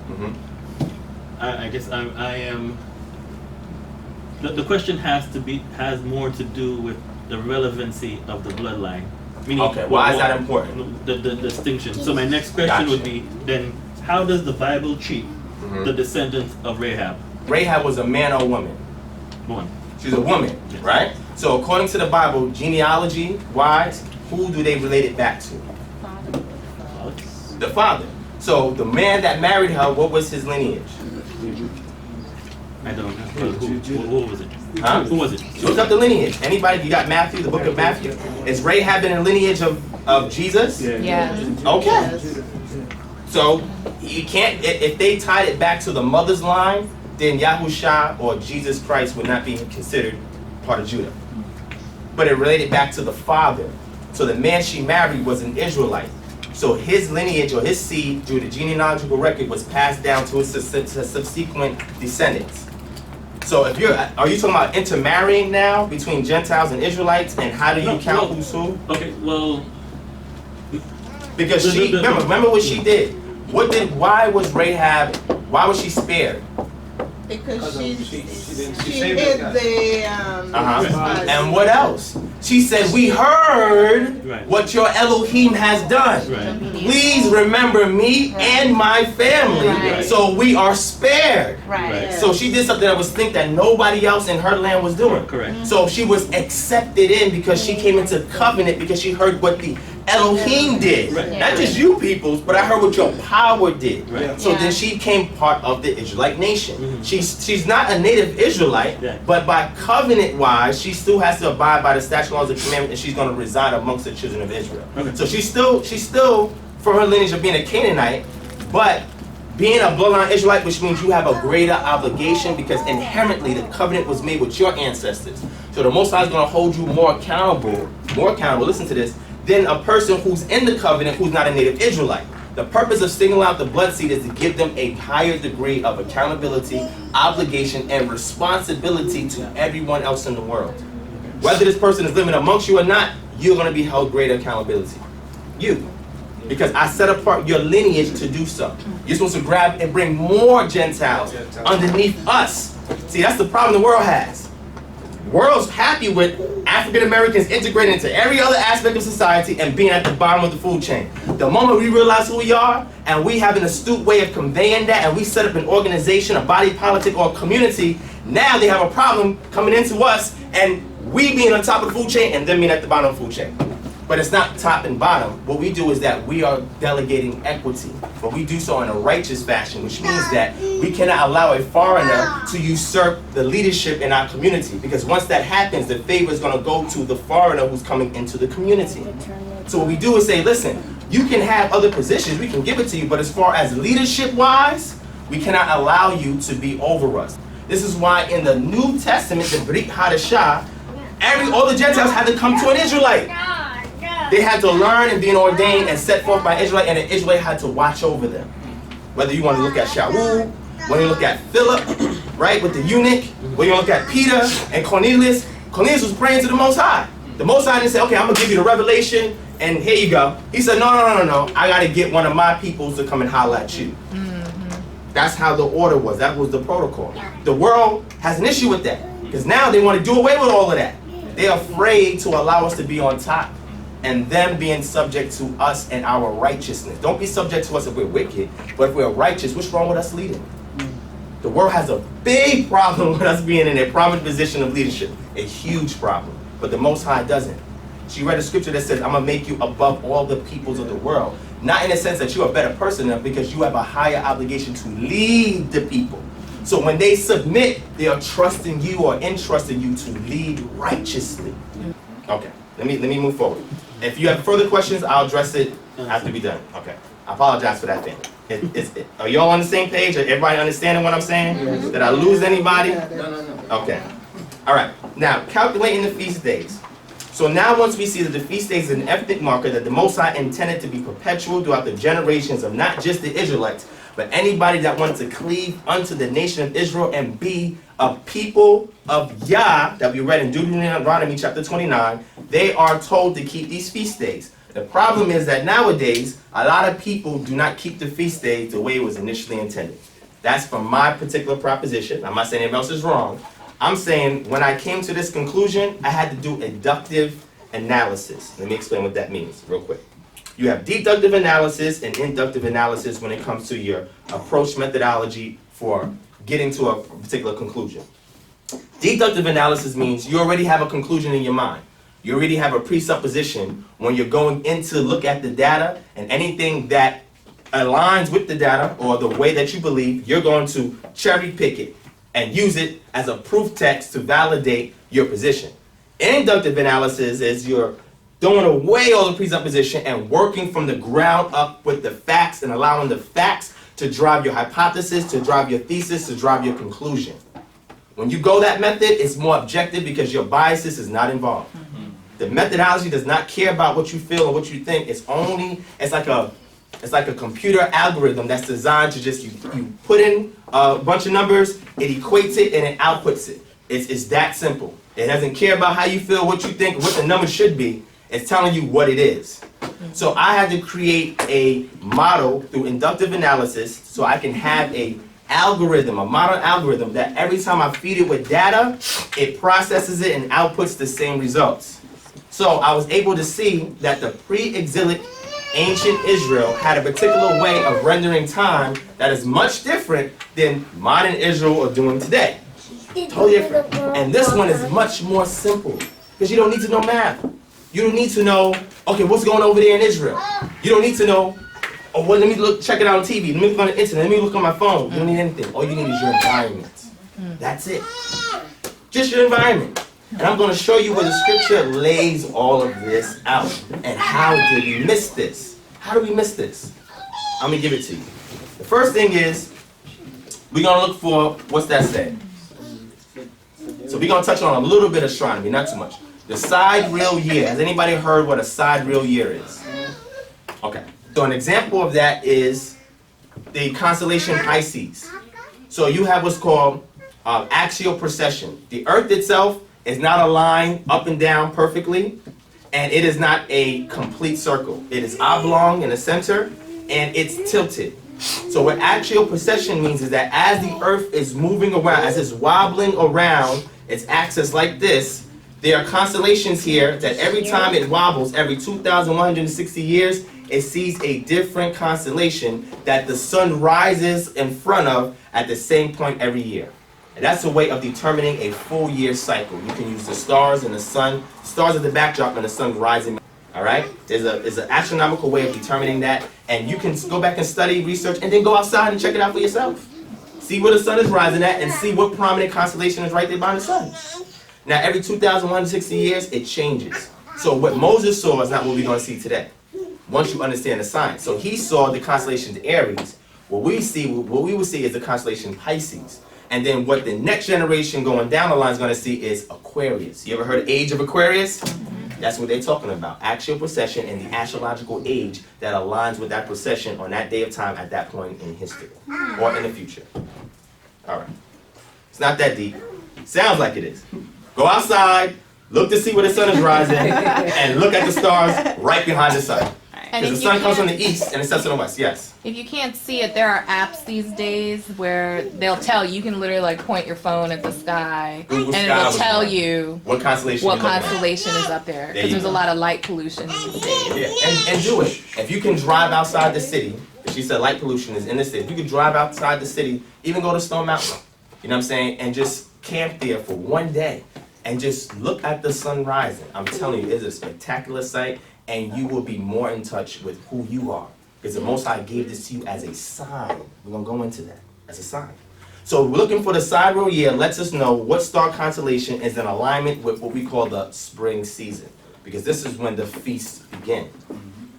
I guess I am. The question has more to do with the relevancy of the bloodline. Meaning, okay, why is that important? The distinction. So my next question would be then, how does the Bible treat the descendants of Rahab? Rahab was a man or a woman? Woman. She's a woman, right? So according to the Bible, genealogy-wise, who do they relate it back to? The father. So the man that married her, what was his lineage? I don't know. Who was it? Huh? Who was it? Look up the lineage. Anybody? You got Matthew, the book of Matthew. Is Rahab in the lineage of Jesus? Yes. Okay. So you can't. If they tied it back to the mother's line, then Yahusha or Jesus Christ would not be considered part of Judah. But it related back to the father. So the man she married was an Israelite. So his lineage or his seed, through the genealogical record, was passed down to his subsequent descendants. So if are you talking about intermarrying now between Gentiles and Israelites, and how do you count who's who? Okay, well, Because she remember what she did. Why was Rahab? Why was she spared? Because she saved hid us. the And what else? She said, "We heard Right. what your Elohim has done. right. Please remember me and my family, Right. so we are spared." right. So she did something that was think that nobody else in her land was doing. Correct. So she was accepted in because she came into covenant because she heard what the Elohim did. Right. Not just you peoples, but I heard what your power did. Right. So Yeah. then she became part of the Israelite nation. Mhm. She's not a native Israelite, Yeah. but by covenant wise, she still has to abide by the statute, laws, and commandments, and she's going to reside amongst the children of Israel. Okay. So she's still from her lineage of being a Canaanite, but being a bloodline Israelite, which means you have a greater obligation because inherently the covenant was made with your ancestors. So the Most High is going to hold you more accountable, listen to this, than a person who's in the covenant who's not a native Israelite. The purpose of singling out the blood seed is to give them a higher degree of accountability, obligation, and responsibility to everyone else in the world. Whether this person is living amongst you or not, you're going to be held greater accountability. You. Because I set apart your lineage to do so. You're supposed to grab and bring more Gentiles underneath us. See, that's the problem the world has. The world's happy with African Americans integrated into every other aspect of society and being at the bottom of the food chain. The moment we realize who we are and we have an astute way of conveying that and we set up an organization, a body politic, or a community, now they have a problem coming into us and we being on top of the food chain and them being at the bottom of the food chain. But it's not top and bottom. What we do is that we are delegating equity, but we do so in a righteous fashion, which means that we cannot allow a foreigner to usurp the leadership in our community, because once that happens, the favor is going to go to the foreigner who's coming into the community. So what we do is say, listen, you can have other positions, we can give it to you, but as far as leadership-wise, we cannot allow you to be over us. This is why in the New Testament, the Brit Hadashah, all the Gentiles had to come to an Israelite. They had to learn and being ordained and set forth by Israelite, and an Israelite had to watch over them. Whether you want to look at Shaul, when you look at Philip, right, with the eunuch, when you look at Peter and Cornelius, Cornelius was praying to the Most High. The Most High didn't say, okay, I'm going to give you the revelation, and here you go. He said, no. I got to get one of my peoples to come and holler at you. That's how the order was. That was the protocol. The world has an issue with that, because now they want to do away with all of that. They're afraid to allow us to be on top. And them being subject to us and our righteousness. Don't be subject to us if we're wicked, but if we're righteous, what's wrong with us leading? The world has a big problem with us being in a prominent position of leadership. A huge problem. But the Most High doesn't. She read a scripture that says, I'm going to make you above all the peoples of the world. Not in the sense that you're a better person than them, because you have a higher obligation to lead the people. So when they submit, they are trusting you or entrusting you to lead righteously. Okay, let me move forward. If you have further questions, I'll address it after we're done. Okay. I apologize for that thing. Are y'all on the same page? Are everybody understanding what I'm saying? Yes. Did I lose anybody? No. Okay. All right. Now, calculating the feast days. So now once we see that the feast days is an ethnic marker that the Most High intended to be perpetual throughout the generations of not just the Israelites, but anybody that wants to cleave unto the nation of Israel and be a people of Yah, that we read in Deuteronomy chapter 29, they are told to keep these feast days. The problem is that nowadays, a lot of people do not keep the feast days the way it was initially intended. That's from my particular proposition. I'm not saying anyone else is wrong. I'm saying when I came to this conclusion, I had to do deductive analysis. Let me explain what that means real quick. You have deductive analysis and inductive analysis when it comes to your approach methodology for getting to a particular conclusion. Deductive analysis means you already have a conclusion in your mind. You already have a presupposition when you're going in to look at the data, and anything that aligns with the data or the way that you believe, you're going to cherry pick it and use it as a proof text to validate your position. Inductive analysis is you're throwing away all the presupposition and working from the ground up with the facts and allowing the facts to drive your hypothesis, to drive your thesis, to drive your conclusion. When you go that method, it's more objective because your biases is not involved. The methodology does not care about what you feel or what you think. It's like a computer algorithm that's designed to just, you put in a bunch of numbers, it equates it, and it outputs it. It's that simple. It doesn't care about how you feel, what you think, what the number should be. It's telling you what it is. So I had to create a model through inductive analysis so I can have a algorithm, a model algorithm that every time I feed it with data, it processes it and outputs the same results. So I was able to see that the pre-exilic ancient Israel had a particular way of rendering time that is much different than modern Israel are doing today. Totally different. And this one is much more simple because you don't need to know math. You don't need to know, okay, what's going on over there in Israel. You don't need to know, oh, well, let me check it out on TV. Let me look on the internet. Let me look on my phone. You don't need anything. All you need is your environment. That's it. Just your environment. And I'm going to show you where the scripture lays all of this out. And how did we miss this? How do we miss this? I'm going to give it to you. The first thing is, we're going to look for, what's that say? So we're going to touch on a little bit of astronomy, not too much. The sidereal year. Has anybody heard what a sidereal year is? Okay. So an example of that is the constellation Pisces. So you have what's called axial precession. The Earth itself is not aligned up and down perfectly, and it is not a complete circle. It is oblong in the center, and it's tilted. So what axial precession means is that as the Earth is moving around, as it's wobbling around its axis like this, there are constellations here that every time it wobbles, every 2,160 years, it sees a different constellation that the sun rises in front of at the same point every year. And that's a way of determining a full year cycle. You can use the stars and the sun, stars at the backdrop and the sun rising. All right? There's an astronomical way of determining that. And you can go back and study, research, and then go outside and check it out for yourself. See where the sun is rising at and see what prominent constellation is right there by the sun. Now, every 2,160 years, it changes. So what Moses saw is not what we're going to see today, once you understand the science. So he saw the constellation Aries. What we will see is the constellation Pisces. And then what the next generation going down the line is going to see is Aquarius. You ever heard of Age of Aquarius? That's what they're talking about. Axial precession and the astrological age that aligns with that precession on that day of time at that point in history or in the future. All right. It's not that deep. Sounds like it is. Go outside, look to see where the sun is rising, and look at the stars right behind the sun. Because the sun comes from the east and it sets in the west, yes. If you can't see it, there are apps these days where they'll tell you, you can literally like point your phone at the sky, Google and Sky it'll was tell one. you What constellation is up there. Because there's a lot of light pollution these days. Yeah, and do it. If you can drive outside the city, if she said light pollution is in the city, if you can drive outside the city, even go to Stone Mountain, you know what I'm saying, and just camp there for one day and just look at the sun rising. I'm telling you, it's a spectacular sight, and you will be more in touch with who you are. Because the Most High gave this to you as a sign. We're going to go into that as a sign. So we're looking for the sidereal year lets us know what star constellation is in alignment with what we call the spring season. Because this is when the feasts begin.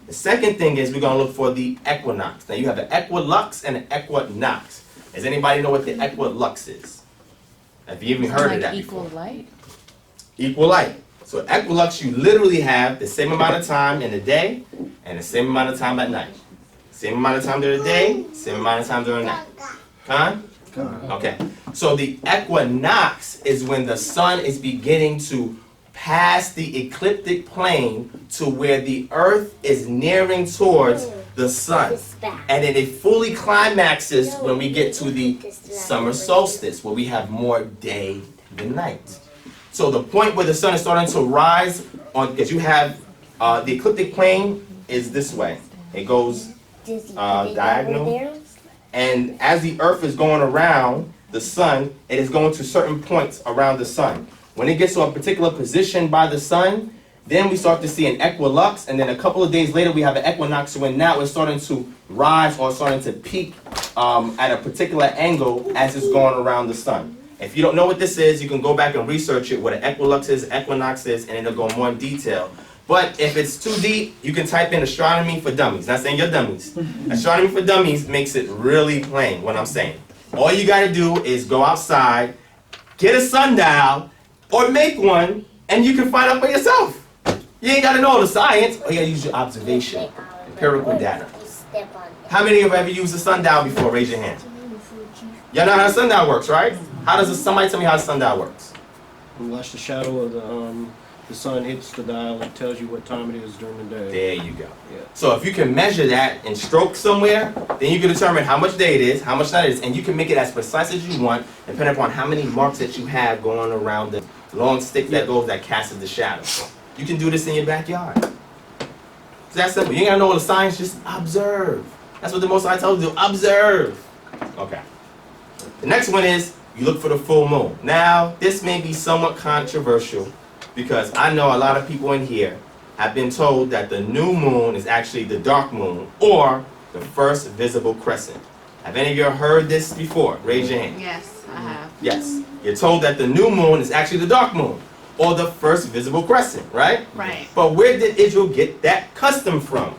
The second thing is we're going to look for the equinox. Now you have an equilux and an equinox. Does anybody know what the equilux is? Have you even heard of that before? Equal light? Equal light. So equilux, you literally have the same amount of time in the day and the same amount of time at night. Same amount of time during the day, same amount of time during the night. Okay. So the equinox is when the sun is beginning to pass the ecliptic plane to where the earth is nearing towards the sun. And then it fully climaxes when we get to the summer solstice, where we have more day than night. So the point where the sun is starting to rise, because you have the ecliptic plane is this way. It goes diagonal. And as the earth is going around the sun, it is going to certain points around the sun. When it gets to a particular position by the sun, Then we start to see an equilux, and then a couple of days later we have an equinox when now it's starting to rise or starting to peak at a particular angle as it's going around the sun. If you don't know what this is, you can go back and research it, what an equilux is, equinox is, and it'll go more in detail. But if it's too deep, you can type in astronomy for dummies. Not saying you're dummies. Astronomy for dummies makes it really plain, what I'm saying. All you gotta do is go outside, get a sundial, or make one, and you can find out for yourself. You ain't gotta know the science, all you gotta use your observation, empirical data. How many of you have ever used a sundial before? Raise your hand. Y'all know how a sundial works, right? Somebody tell me how a sundial works? Unless the shadow of the sun hits the dial, it tells you what time it is during the day. There you go. Yeah. So if you can measure that in strokes somewhere, then you can determine how much day it is, how much night it is, and you can make it as precise as you want, depending upon how many marks that you have going around the long stick that goes that casts the shadow. You can do this in your backyard. It's that simple. You ain't gotta know all the science, just observe. That's what the Most High tells you to do. Observe. Okay. The next one is you look for the full moon. Now, this may be somewhat controversial because I know a lot of people in here have been told that the new moon is actually the dark moon or the first visible crescent. Have any of you heard this before? Raise your hand. Yes, I have. Yes. You're told that the new moon is actually the dark moon or the first visible crescent, right? Right. But where did Israel get that custom from?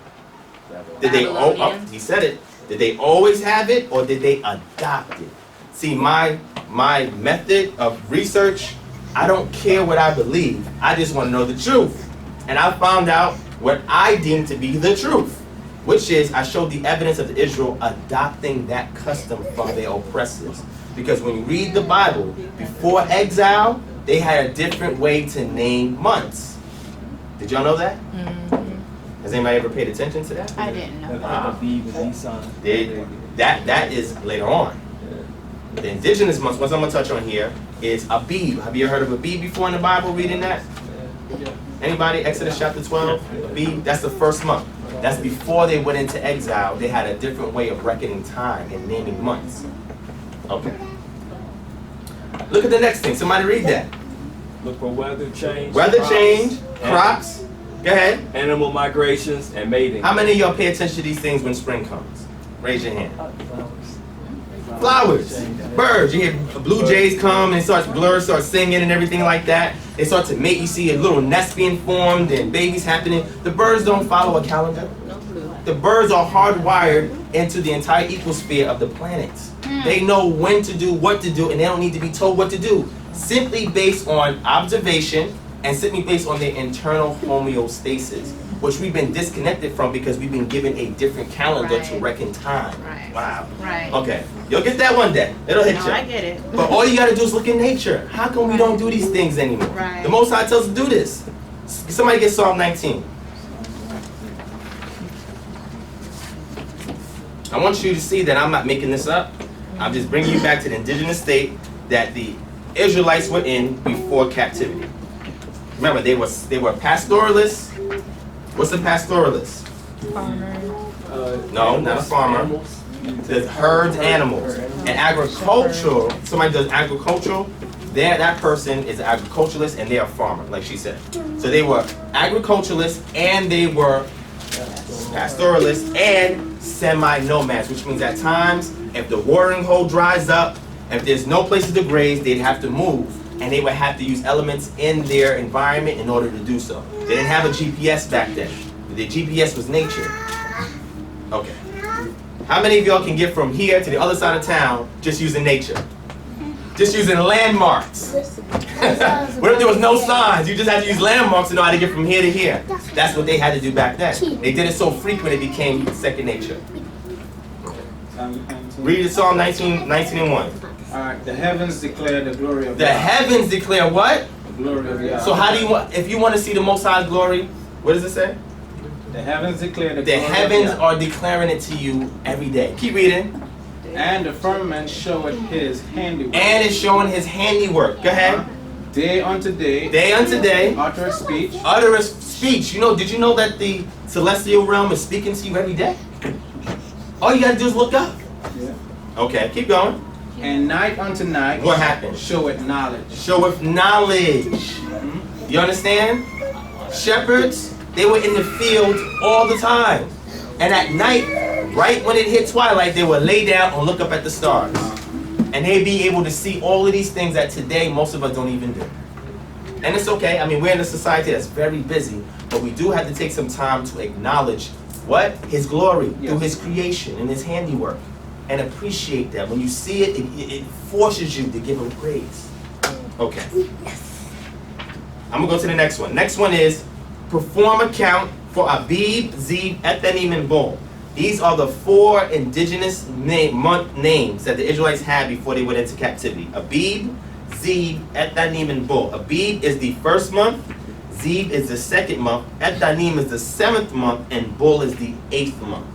Did they, Babylonians. he said it. Did they always have it or did they adopt it? See, my method of research, I don't care what I believe. I just want to know the truth. And I found out what I deem to be the truth, which is I showed the evidence of Israel adopting that custom from their oppressors. Because when you read the Bible, before exile, they had a different way to name months. Did y'all know that? Mm-hmm. Has anybody ever paid attention to that? I didn't know. That is later on. The indigenous months, what I'm going to touch on here, is Abib. Have you ever heard of Abib before in the Bible, reading that? Anybody? Exodus chapter 12? Abib, that's the first month. That's before they went into exile. They had a different way of reckoning time and naming months. Okay. Look at the next thing. Somebody read that. Look for weather change. Weather crops, change, crops. Go ahead. Animal migrations, and mating. How many of y'all pay attention to these things when spring comes? Raise your hand. Flowers, birds. You hear blue jays come and birds start singing and everything like that. They start to mate. You see a little nest being formed and babies happening. The birds don't follow a calendar. The birds are hardwired into the entire ecosphere of the planet. They know when to do, what to do, and they don't need to be told what to do. Simply based on observation and simply based on their internal homeostasis, which we've been disconnected from because we've been given a different calendar to reckon time. Right. Wow. Right. Okay, you'll get that one day. It'll hit No, you. I get it. But all you gotta do is look in nature. How come we don't do these things anymore? Right. The Most High tells us to do this. Somebody get Psalm 19. I want you to see that I'm not making this up. I'm just bringing you back to the indigenous state that the Israelites were in before captivity. Remember, they were pastoralists. What's a pastoralist? Farmer. No, not a farmer. The herds animals. And agricultural, somebody does agricultural, that person is an agriculturalist and they're a farmer, like she said. So they were agriculturalists and they were pastoralists and semi-nomads, which means at times, if the watering hole dries up, if there's no places to graze, they'd have to move. And they would have to use elements in their environment in order to do so. They didn't have a GPS back then. The GPS was nature. Okay. How many of y'all can get from here to the other side of town just using nature? Just using landmarks. What if there was no signs? You just had to use landmarks to know how to get from here to here. That's what they had to do back then. They did it so frequent it became second nature. Read Psalm 19 and 1. Alright, the heavens declare the glory of The God. heavens declare what? The glory of God. So how do you want, if you want to see the Most High's glory, what does it say? The heavens declare the The glory heavens of God. are declaring it to you every day. Keep reading. And the firmament showeth his handiwork. And it's showing his handiwork. Go ahead. Day unto day. Day unto day. Utter speech. Utter speech. You know, did you know that the celestial realm is speaking to you every day? All you gotta do is look up. Yeah. Okay, keep going. And night unto night. What happened? Showeth knowledge. Showeth knowledge. You understand? Shepherds, they were in the field all the time. And at night, right when it hit twilight, they would lay down and look up at the stars. And they'd be able to see all of these things that today most of us don't even do. And it's okay. I mean, we're in a society that's very busy, but we do have to take some time to acknowledge what? His glory through his creation and his handiwork. And appreciate that. When you see it, it forces you to give him praise. Okay. I'm going to go to the next one. Next one is perform a count for Abib, Zeb, Ethanim, and Bul. These are the 4 indigenous month names that the Israelites had before they went into captivity. Abib, Zeb, Ethanim, and Bul. Abib is the 1st month. Zeb is the 2nd month. Ethanim is the 7th month. And Bul is the 8th month.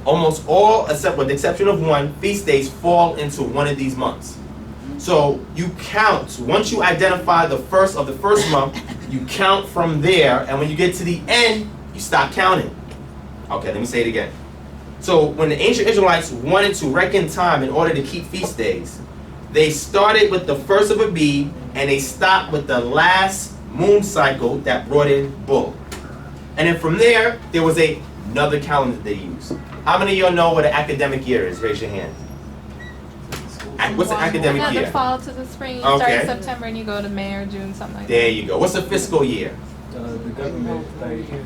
Almost all, except with the exception of one, feast days fall into one of these months. So you count, once you identify the first of the 1st month, you count from there, and when you get to the end, you stop counting. Okay, let me say it again. So when the ancient Israelites wanted to reckon time in order to keep feast days, they started with the 1st of Abib, and they stopped with the last moon cycle that brought in Bul. And then from there was another calendar they used. How many of y'all know what an academic year is? Raise your hand. What's an academic year? The fall to the spring. You Okay. start in September and you go to May or June, something like that. There you go. What's a fiscal year? The government,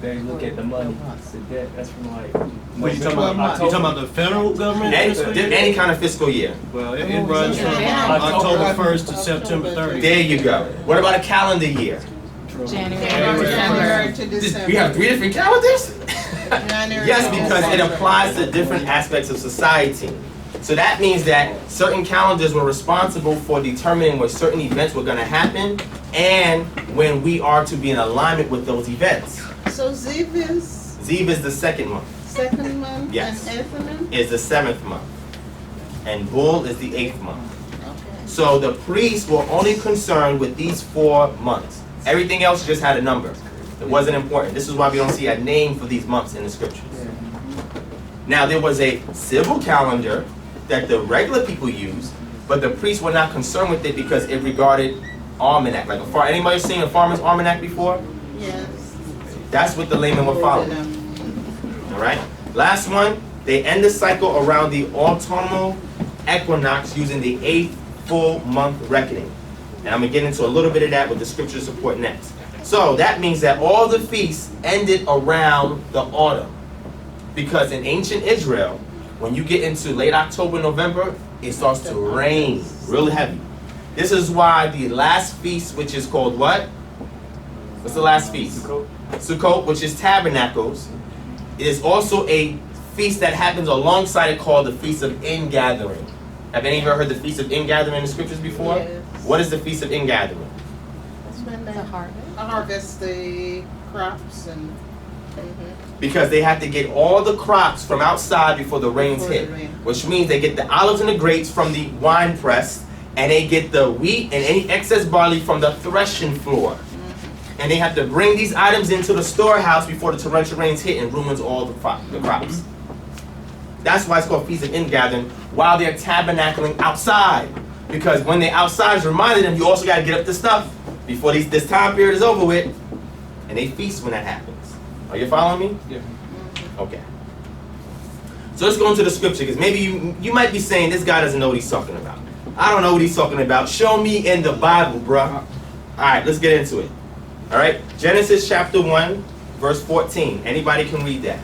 they look at the money, the debt, that's from like. What you talking about? You talking about the federal government? Any kind of fiscal year. Well, it runs from October 1st to September 30th. There you go. What about a calendar year? January to December. We have 3 different calendars? Yes, because it applies to different aspects of society. So that means that certain calendars were responsible for determining when certain events were going to happen and when we are to be in alignment with those events. So Zeb is Zeb is the 2nd month. 2nd month, Yes. and Ethanim? Is the 7th month. And Bul is the 8th month. Okay. So the priests were only concerned with these 4 months. Everything else just had a number. It wasn't important. This is why we don't see a name for these months in the scriptures. Now there was a civil calendar that the regular people used, but the priests were not concerned with it because it regarded almanac. Like anybody seen a farmer's almanac before? Yes. That's what the laymen were following. All right. Last one. They end the cycle around the autumnal equinox using the 8th full month reckoning. And I'm gonna get into a little bit of that with the scripture support next. So that means that all the feasts ended around the autumn, because in ancient Israel, when you get into late October, November, it starts to rain really heavy. This is why the last feast, which is called what? What's the last feast? Sukkot, which is tabernacles, is also a feast that happens alongside it called the Feast of Ingathering. Have any of you heard the Feast of Ingathering in the scriptures before? Yes. What is the Feast of Ingathering? That's when they harvest. harvest the crops and Because they have to get all the crops from outside before the rains Before the hit. rain. Which means they get the olives and the grapes from the wine press, and they get the wheat and any excess barley from the threshing floor. And they have to bring these items into the storehouse before the torrential rains hit and ruins all the crops. That's why it's called Feast of Ingathering, while they're tabernacling outside. Because when they're outside, it's reminding them you also got to get up the stuff before this time period is over with. And they feast when that happens. Are you following me? Yeah. Okay. So let's go into the scripture, because maybe you might be saying this guy doesn't know what he's talking about. I don't know what he's talking about. Show me in the Bible, bruh. All right, let's get into it. All right, Genesis chapter 1, verse 14. Anybody can read that.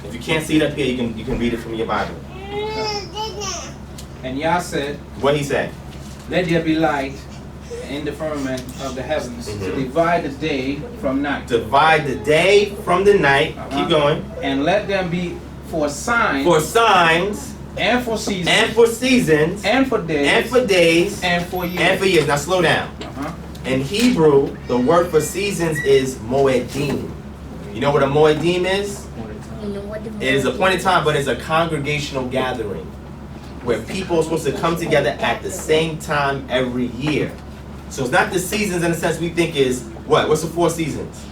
If you can't see it up here, you can read it from your Bible. And Yah said, What he said? let there be light in the firmament of the heavens to divide the day from night. Divide the day from the night. Keep going. And let them be for signs, For signs, and for seasons, and for seasons, and for days, and for days, and for years. and for years. Now slow down. In Hebrew, the word for seasons is moedim. You know what a moedim is? It is appointed time, but it's a congregational gathering where people are supposed to come together at the same time every year. So it's not the seasons in the sense we think is what? What's the 4 seasons?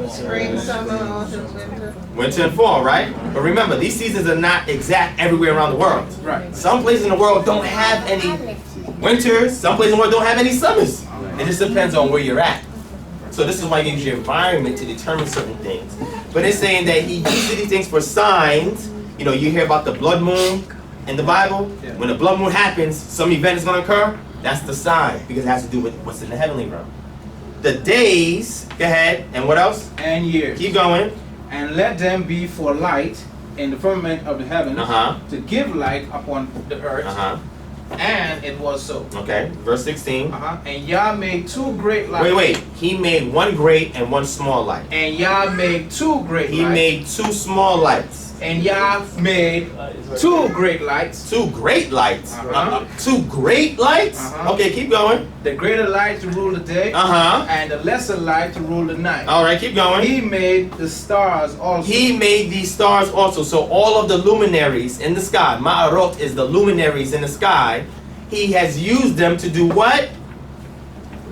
spring, summer, autumn, winter. Winter and fall, right? But remember, these seasons are not exact everywhere around the world. Right. Some places in the world don't have any winters. Some places in the world don't have any summers. It just depends on where you're at. So this is why you use your environment to determine certain things. But it's saying that he uses these things for signs. You know, you hear about the blood moon in the Bible. Yeah. When the blood moon happens, some event is going to occur. That's the sign, because it has to do with what's in the heavenly realm. The days, go ahead, and what else? And years. Keep going. And let them be for light in the firmament of the heavens, Uh-huh. to give light upon the earth. Uh-huh. And it was so. Okay, verse 16. And Yah made two great lights. Wait. He made one great and one small light. And Yah made two great He lights. made two small lights. And Yah made two great lights. Two great lights. Uh-huh. Two great lights? Uh-huh. Okay, keep going. The greater light to rule the day. Uh-huh. And the lesser light to rule the night. All right, keep going. He made the stars also. He made these stars also. So all of the luminaries in the sky, Ma'arot is the luminaries in the sky. He has used them to do what?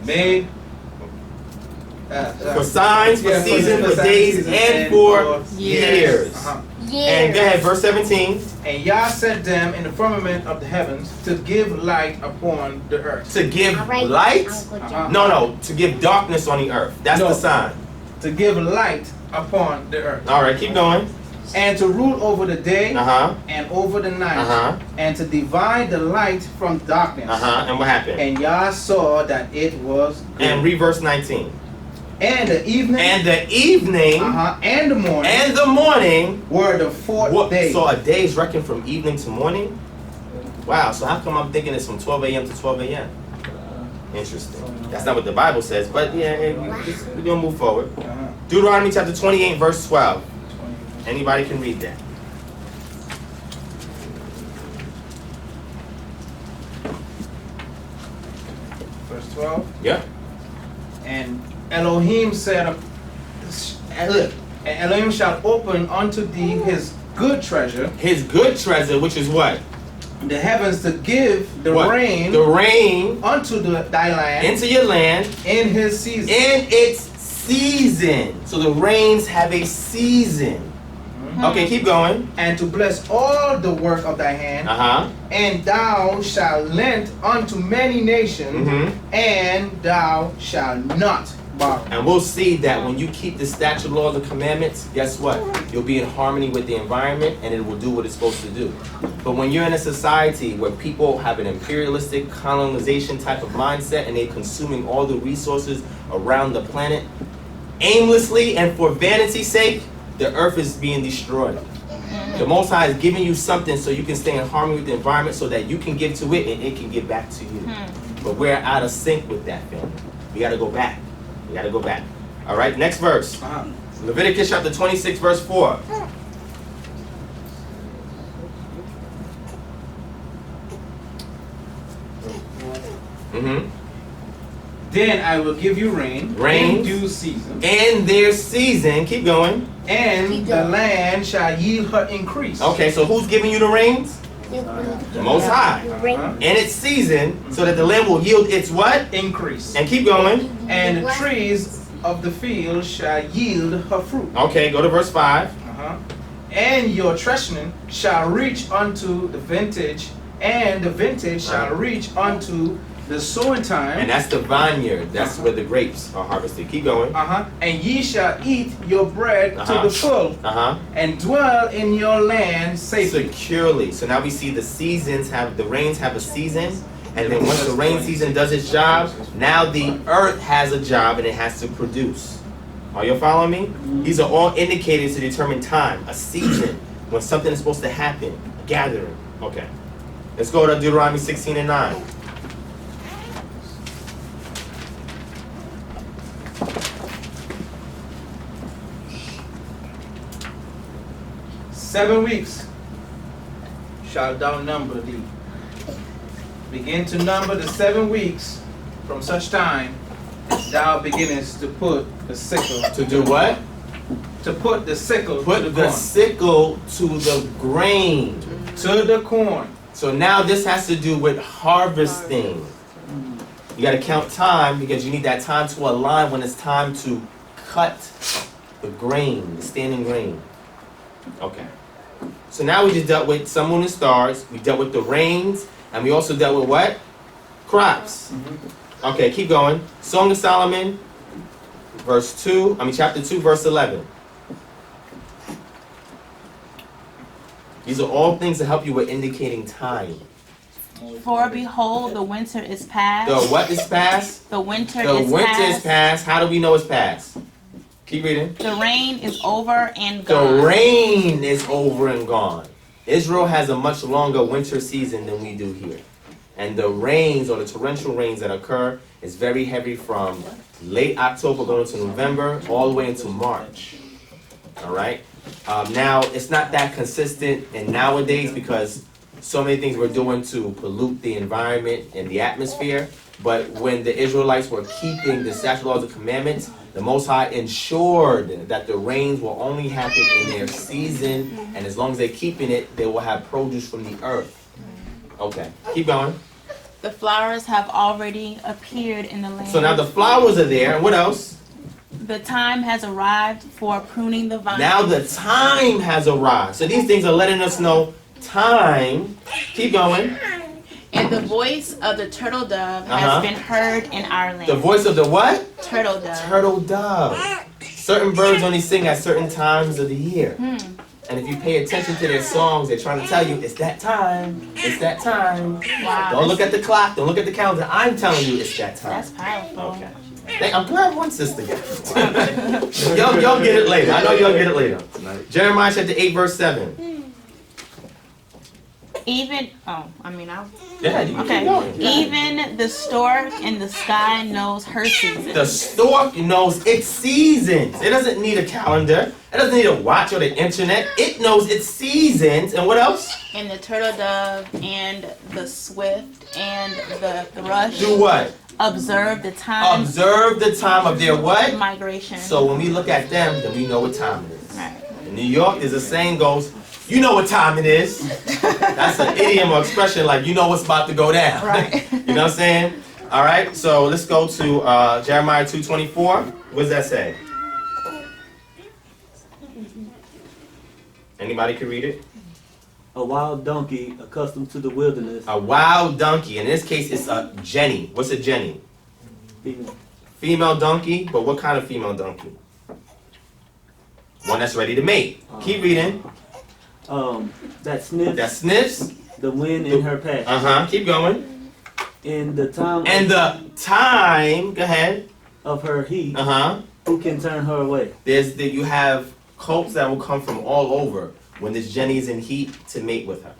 Made For signs, for Yeah, seasons, for signs, days, seasons, and for years. Uh-huh. And go ahead, verse 17. And Yah set them in the firmament of the heavens to give light upon the earth. To give Alright, light? Uncle Uh-huh. John. No, to give darkness on the earth. That's No. the sign. To give light upon the earth. All right, keep going. And to rule over the day Uh-huh. and over the night. Uh-huh. And to divide the light from darkness. Uh-huh. And what happened? And Yah saw that it was good. And read verse 19. And the evening. And the evening And the morning. and the morning were the fourth what, day. so a day is reckoned from evening to morning? Wow, so how come I'm thinking it's from 12 a.m. to 12 a.m.? Interesting. That's not what the Bible says, but yeah, we're going to move forward. Uh-huh. Deuteronomy chapter 28, verse 12. Anybody can read that. Verse 12. Yeah. And Elohim said, and Elohim shall open unto thee his good treasure, His good treasure, which is what? the heavens, to give the What? rain The rain unto thy land into your land in his season. in its season. So the rains have a season. Okay, keep going. And to bless all the work of thy hand, Uh-huh. and thou shalt lend unto many nations, Mhm. and thou shalt not borrow. And we'll see that when you keep the statute, laws, and commandments, guess what? You'll be in harmony with the environment and it will do what it's supposed to do. But when you're in a society where people have an imperialistic colonization type of mindset and they're consuming all the resources around the planet aimlessly and for vanity's sake, the earth is being destroyed. The Most High is giving you something so you can stay in harmony with the environment so that you can give to it and it can give back to you. But we're out of sync with that, family. We got to go back. We got to go back. All right, next verse. Uh-huh. Leviticus chapter 26, verse 4. Mm-hmm. Then I will give you rain Rain. in due season, In their season, keep going. and the land shall yield her increase. Okay, so who's giving you the rains? The Most High. Uh-huh. In its season, so that the land will yield its what? Increase. And keep going. And the trees of the field shall yield her fruit. Okay, go to verse 5. Uh-huh. And your threshing shall reach unto the vintage, and the vintage shall reach unto the sowing time. And that's the vineyard. That's where the grapes are harvested. Keep going. Uh-huh. And ye shall eat your bread Uh-huh. to the full, Uh-huh. and dwell in your land safely. Securely. So now we see the rains have a season. And then once the rain season does its job, now the earth has a job and it has to produce. Are you following me? These are all indicators to determine time, a season, when something is supposed to happen, a gathering. Okay. Let's go to Deuteronomy 16 and 9. "7 weeks shalt thou number thee. Begin to number the 7 weeks from such time as thou beginnest to put the sickle." To do what? To put the sickle to Put the the corn. sickle to the grain. To the corn. So now this has to do with harvesting. You got to count time because you need that time to align when it's time to cut the grain, the standing grain. Okay. So now we just dealt with sun, moon, and stars. We dealt with the rains, and we also dealt with what? Crops. Okay, keep going. Song of Solomon, chapter 2, verse 11. These are all things that help you with indicating time. For behold, the winter is past. The what is past? The winter The is winter past. is past. How do we know it's past? Keep reading. The rain is over and gone. The rain is over and gone. Israel has a much longer winter season than we do here. And the rains, or the torrential rains that occur, is very heavy from late October going into November all the way into March. All right? Now, it's not that consistent in nowadays because so many things we're doing to pollute the environment and the atmosphere. But when the Israelites were keeping the statute, laws, and commandments, the Most High ensured that the rains will only happen in their season, and as long as they're keeping it, they will have produce from the earth. Okay, keep going. The flowers have already appeared in the land. So now the flowers are there, and what else? The time has arrived for pruning the vine. Now the time has arrived. So these things are letting us know time. Keep going. And the voice of the turtle dove has been heard in our land. The voice of the what? Turtle dove. Turtle dove. Certain birds only sing at certain times of the year. And if you pay attention to their songs, they're trying to tell you, it's that time. It's that time. Wow. Don't look at the clock. Don't look at the calendar. I'm telling you it's that time. That's powerful. Okay. Hey, I'm glad one sister gets it. y'all get it later. I know y'all get it later. Jeremiah chapter 8, verse 7. Yeah, you okay. keep going. Even the stork in the sky knows her season. The stork knows its seasons. It doesn't need a calendar. It doesn't need a watch or the internet. It knows its seasons. And what else? And the turtle dove and the swift and the thrush. Do what? Observe the time. Observe the time of their what? Migration. So when we look at them, then we know what time it is. Right. In New York, there's a saying goes, you know what time it is. That's an idiom or expression like, you know what's about to go down. Right. You know what I'm saying? All right, so let's go to Jeremiah 2:24. What does that say? Anybody can read it? A wild donkey accustomed to the wilderness. A wild donkey. In this case, it's a jenny. What's a jenny? Female. Female donkey, but what kind of female donkey? One that's ready to mate. Keep reading. That sniffs. That sniffs. The wind in her patch. Keep going. In the time. And the time. Go ahead. Of her heat. Who can turn her away? You have colts that will come from all over when this jenny is in heat to mate with her.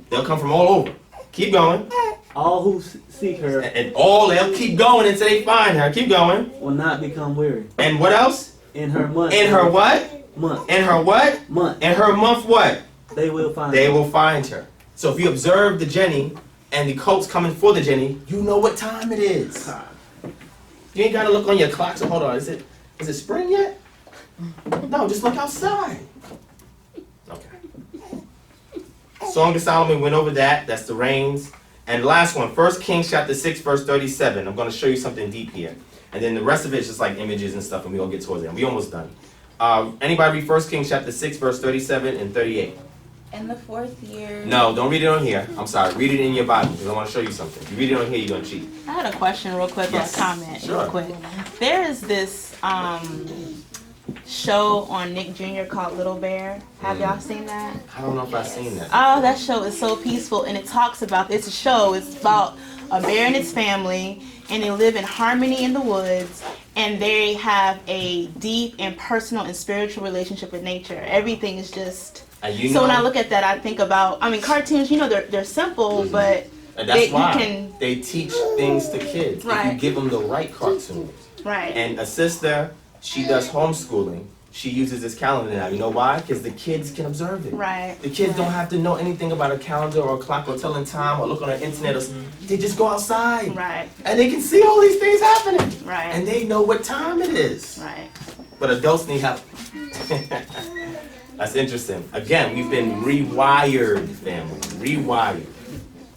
They'll come from all over. Keep going. All who seek her. And all they'll keep going until they find her. Keep going. Will not become weary. And what else? In her month. In her what? Month. In her what? Month. In her month what? They will find They her. will find her. So if you observe the jenny and the colts coming for the jenny, you know what time it is. You ain't gotta look on your clock. So hold on, is it spring yet? No, just look outside. Okay. Song of Solomon went over that. That's the rains. And last one, 1 Kings chapter 6, verse 37. I'm gonna show you something deep here. And then the rest of it is just like images and stuff, and we'll get towards it. We almost done. Anybody read 1 Kings chapter 6, verse 37 and 38? In the 4th year. No, don't read it on here. I'm sorry. Read it in your Bible because I want to show you something. If you read it on here, you're going to cheat. I had a question real quick, or a comment real quick. There is this show on Nick Jr. called Little Bear. Have y'all seen that? I don't know if I've seen that. Oh, that show is so peaceful, and it talks about, it's a show, it's about a bear and its family, and they live in harmony in the woods, and they have a deep and personal and spiritual relationship with nature. Everything is just... So when I look at that, I think about, cartoons, they're simple, but and that's why they teach things to kids. If you give them the right cartoons. Right. And a sister, she does homeschooling. She uses this calendar now. You know why? Because the kids can observe it. Right. The kids don't have to know anything about a calendar or a clock or telling time or look on the internet. They just go outside. Right. And they can see all these things happening. Right. And they know what time it is. Right. But adults need help. That's interesting. Again, we've been rewired, family. Rewired.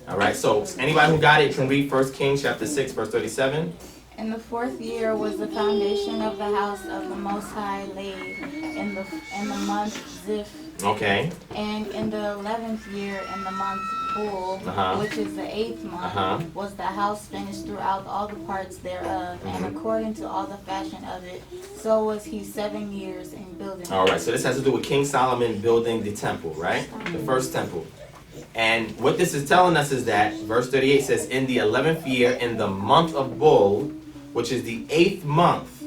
All right, so anybody who got it can read 1 Kings chapter 6, verse 37. In the 4th year was the foundation of the house of the Most High laid in the month Ziph. Okay. And in the 11th year, in the month Bul, which is the 8th month, was the house finished throughout all the parts thereof, and according to all the fashion of it, so was he 7 years in building. All right, so this has to do with King Solomon building the temple, right? The first temple. And what this is telling us is that, verse 38 says, in the 11th year, in the month of Bul, which is the 8th month.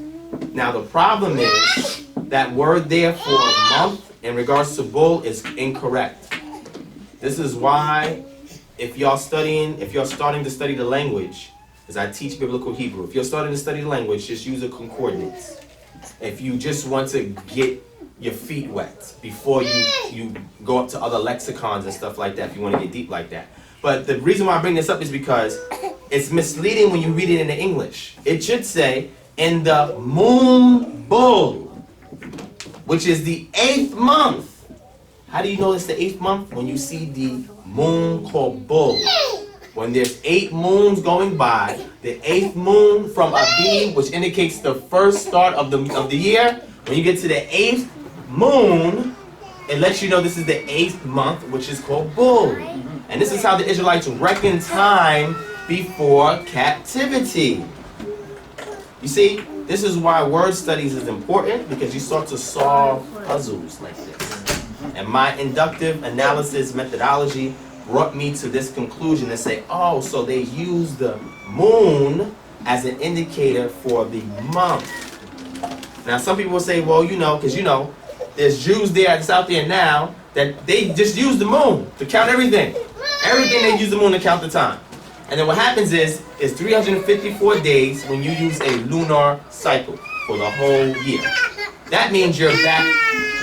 Now the problem is, that word there for month, in regards to Bul, is incorrect. This is why, if y'all starting to study the language, as I teach biblical Hebrew, if you're starting to study the language, just use a concordance. If you just want to get your feet wet before you go up to other lexicons and stuff like that, if you want to get deep like that. But the reason why I bring this up is because it's misleading when you read it in the English. It should say, in the moon Bul, which is the 8th month. How do you know it's the 8th month? When you see the moon called Bul. When there's 8 moons going by, the 8th moon from Abib, which indicates the first start of the year, when you get to the 8th moon, it lets you know this is the 8th month, which is called Bul. And this is how the Israelites reckon time before captivity. You see, this is why word studies is important, because you start to solve puzzles like this. And my inductive analysis methodology brought me to this conclusion and say, oh, so they use the moon as an indicator for the month. Now, some people will say, well, because there's Jews that's out there now that they just use the moon to count everything. Everything they use the moon to count the time. And then what happens is, it's 354 days when you use a lunar cycle for the whole year. That means you're back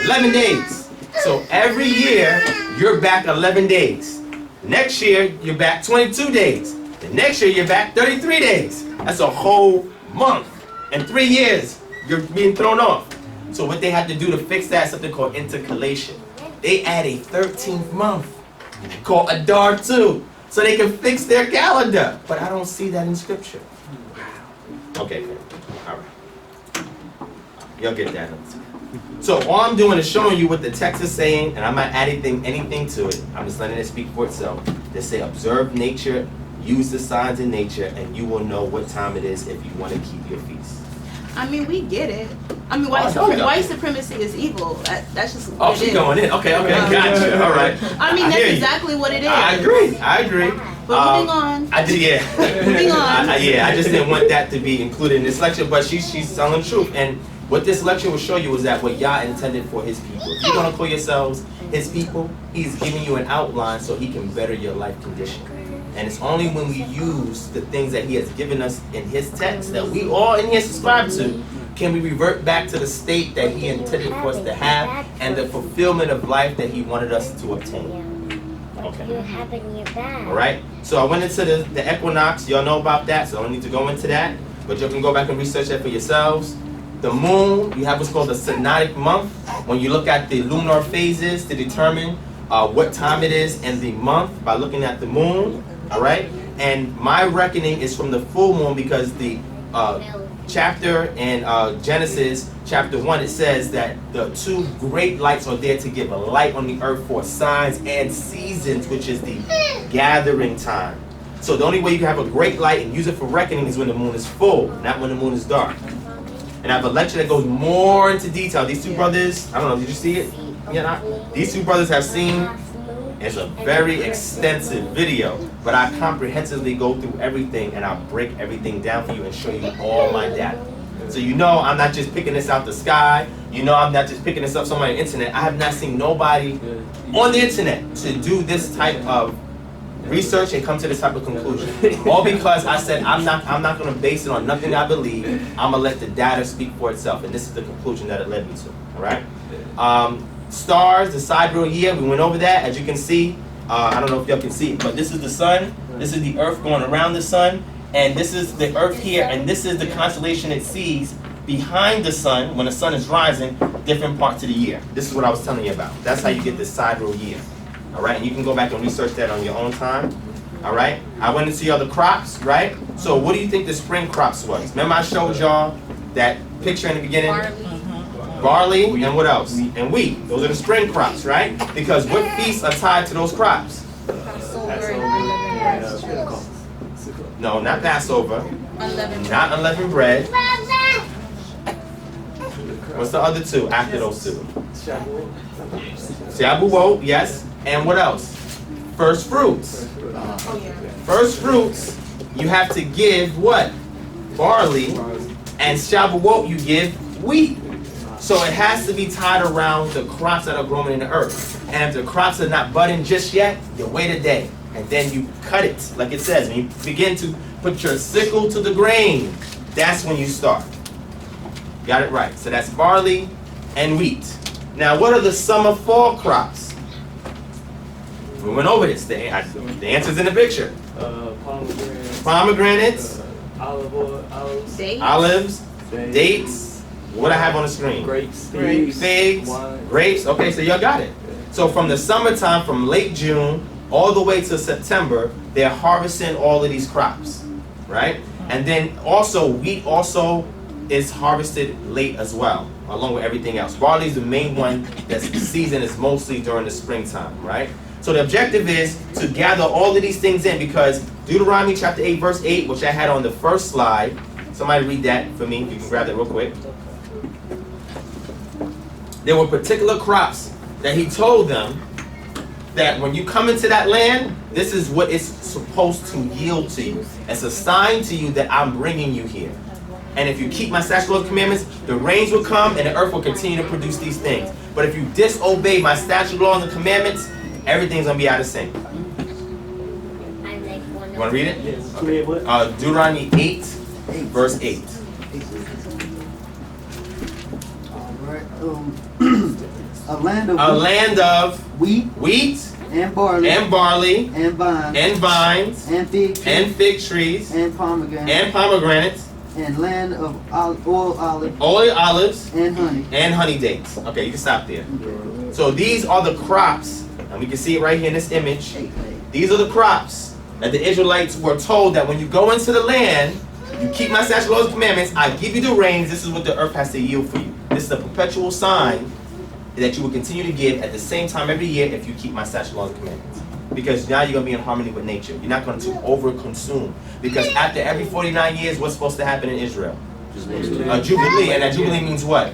11 days. So every year, you're back 11 days. Next year, you're back 22 days. The next year, you're back 33 days. That's a whole month. In 3 years, you're being thrown off. So what they have to do to fix that is something called intercalation. They add a 13th month called Adar 2. So they can fix their calendar. But I don't see that in scripture. Okay, all right. You'll get that. So all I'm doing is showing you what the text is saying, and I'm not adding anything to it. I'm just letting it speak for itself. They say observe nature, use the signs in nature, and you will know what time it is if you want to keep your feast. I mean, we get it. I mean, white supremacy is evil. That's just what she's going in. Okay, gotcha. All right. I mean, that's exactly what it is. I agree. But moving on. Moving on. I just didn't want that to be included in this lecture, but she's telling the truth. And what this lecture will show you is that what Yah intended for his people. If you're going to call yourselves his people, he's giving you an outline so he can better your life condition. And it's only when we use the things that he has given us in his text that we all in here subscribe to, can we revert back to the state that he intended for us to have and the fulfillment of life that he wanted us to obtain. Okay. All right. So I went into the equinox. Y'all know about that, so I don't need to go into that. But you can go back and research that for yourselves. The moon, you have what's called the synodic month. When you look at the lunar phases to determine what time it is in the month by looking at the moon. All right, and my reckoning is from the full moon because the chapter in Genesis chapter 1, it says that the 2 great lights are there to give a light on the earth for signs and seasons, which is the gathering time. So the only way you can have a great light and use it for reckoning is when the moon is full, not when the moon is dark. And I have a lecture that goes more into detail. These 2 brothers, I don't know, did you see it? Yeah, these 2 brothers have seen. It's a very extensive video, but I comprehensively go through everything and I'll break everything down for you and show you all my data. So you know I'm not just picking this out the sky. You know I'm not just picking this up somewhere on the internet. I have not seen nobody on the internet to do this type of research and come to this type of conclusion. All because I said I'm not going to base it on nothing I believe. I'm going to let the data speak for itself, and this is the conclusion that it led me to. All right. Stars, the sidereal year, we went over that. As you can see, I don't know if y'all can see it, but this is the sun. This is the earth going around the sun, and this is the earth here, and this is the constellation it sees behind the sun when the sun is rising, different parts of the year. This is what I was telling you about. That's how you get this sidereal year. All right, and you can go back and research that on your own time. All right. I went into your other crops, right? So what do you think the spring crops was? Remember I showed y'all that picture in the beginning? Barley and what else? And wheat. Those are the spring crops, right? Because what feasts are tied to those crops? No, not Passover. Not unleavened bread. What's the other two after those two? Shavuot, yes. And what else? First fruits. First fruits, you have to give what? Barley. And Shavuot, you give wheat. So it has to be tied around the crops that are growing in the earth. And if the crops are not budding just yet, you wait a day. And then you cut it, like it says. When you begin to put your sickle to the grain, that's when you start. Got it right. So that's barley and wheat. Now, what are the summer fall crops? We went over this. The answer's in the picture. Pomegranates. Olive oil, Olives. Dates. What I have on the screen? grapes, Figs. wine. Grapes. Okay, so y'all got it. So from the summertime, from late June all the way to September, they're harvesting all of these crops, right? And then also, wheat also is harvested late as well, along with everything else. Barley is the main one that's season is mostly during the springtime, right? So the objective is to gather all of these things in, because Deuteronomy chapter 8, verse 8, which I had on the first slide, somebody read that for me, you can grab that real quick. There were particular crops that he told them that when you come into that land, this is what it's supposed to yield to you. It's a sign to you that I'm bringing you here. And if you keep my statutes and commandments, the rains will come and the earth will continue to produce these things. But if you disobey my statutes, laws, and commandments, everything's going to be out of sync. You want to read it? Yes. Okay. Deuteronomy 8, verse 8. A land of A land of wheat and barley and vines and and fig trees and pomegranates and land of oil olives and honey dates. Okay, you can stop there. So these are the crops, and we can see it right here in this image. These are the crops that the Israelites were told that when you go into the land, you keep my statutes, laws, and commandments, I give you the rains, this is what the earth has to yield for you. This is a perpetual sign that you will continue to give at the same time every year if you keep my statutes, laws, and commandments. Because now you're going to be in harmony with nature. You're not going to over-consume. Because after every 49 years, what's supposed to happen in Israel? A jubilee. And that jubilee means what?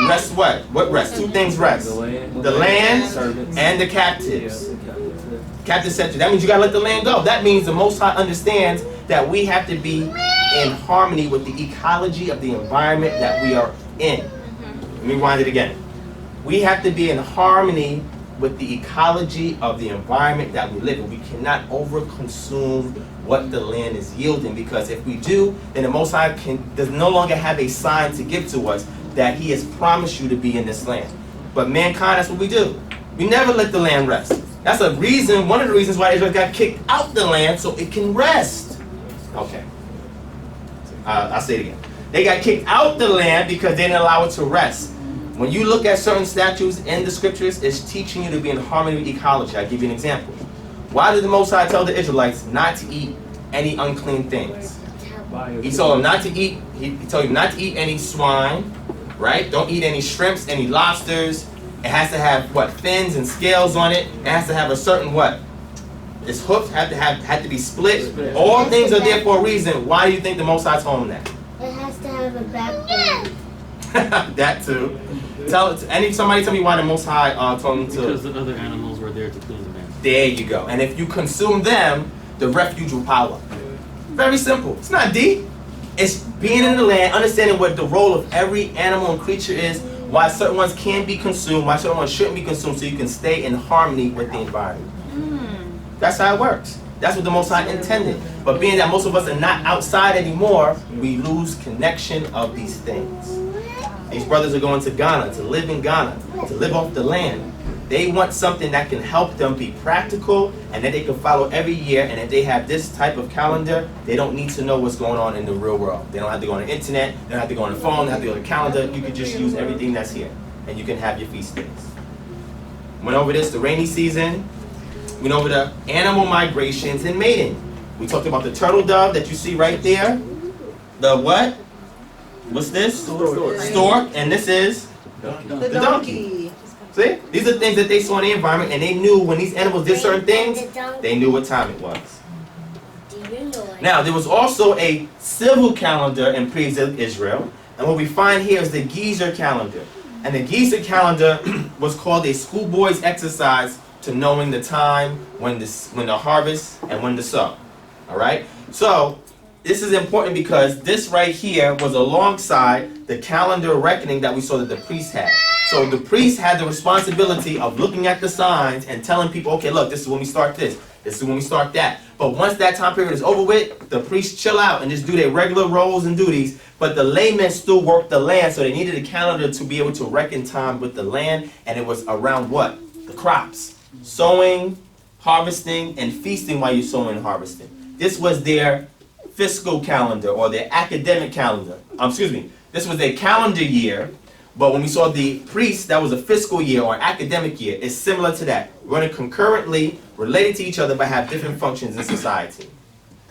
Rest what? What rest? Two things rest. The land and the captives. Captive said, that means you got to let the land go. That means the Most High understands that we have to be in harmony with the ecology of the environment that we are in. Let me rewind it again. We have to be in harmony with the ecology of the environment that we live in. We cannot overconsume what the land is yielding, because if we do, then the Most High does no longer have a sign to give to us that He has promised you to be in this land. But mankind, that's what we do. We never let the land rest. That's a reason, one of the reasons why Israel got kicked out the land, so it can rest. Okay. I'll say it again. They got kicked out the land because they didn't allow it to rest. When you look at certain statutes in the scriptures, it's teaching you to be in harmony with ecology. I'll give you an example. Why did the Most High tell the Israelites not to eat any unclean things? He told them not to eat, he told you not to eat any swine, right? Don't eat any shrimps, any lobsters. It has to have what? Fins and scales on it. It has to have a certain what? Its hoofs have to be split. All things are there for a reason. Why do you think the Most High told them that? It has to have a backbone. That too. Somebody tell me why the Most High told them to. Because the other animals were there to clean the land. There you go. And if you consume them, the refuge will pile up. Very simple. It's not deep. It's being in the land, understanding what the role of every animal and creature is, why certain ones can be consumed, why certain ones shouldn't be consumed, so you can stay in harmony with the environment. That's how it works. That's what the Most High intended. But being that most of us are not outside anymore, we lose connection of these things. These brothers are going to Ghana, to live in Ghana, to live off the land. They want something that can help them be practical and that they can follow every year. And if they have this type of calendar, they don't need to know what's going on in the real world. They don't have to go on the internet, they don't have to go on the phone, they don't have to go on the calendar. You can just use everything that's here and you can have your feast days. Went over this, the rainy season. We know the animal migrations and mating. We talked about the turtle dove that you see right there. The what? What's this? Stork. And this is? The donkey. See? These are things that they saw in the environment, and they knew when these animals did certain things, they knew what time it was. Now, there was also a civil calendar in pre-exilic Israel, and what we find here is the Gezer calendar. And the Gezer calendar was called a schoolboy's exercise to knowing the time when the harvest and when to sow. All right? So, this is important because this right here was alongside the calendar reckoning that we saw that the priests had. So the priests had the responsibility of looking at the signs and telling people, okay, look, this is when we start this. This is when we start that. But once that time period is over with, the priests chill out and just do their regular roles and duties. But the laymen still worked the land, so they needed a calendar to be able to reckon time with the land. And it was around what? The crops. Sowing, harvesting, and feasting while you're sowing and harvesting. This was their fiscal calendar or their academic calendar. This was their calendar year. But when we saw the priests, that was a fiscal year or academic year. It's similar to that. Running concurrently, related to each other, but have different functions in society.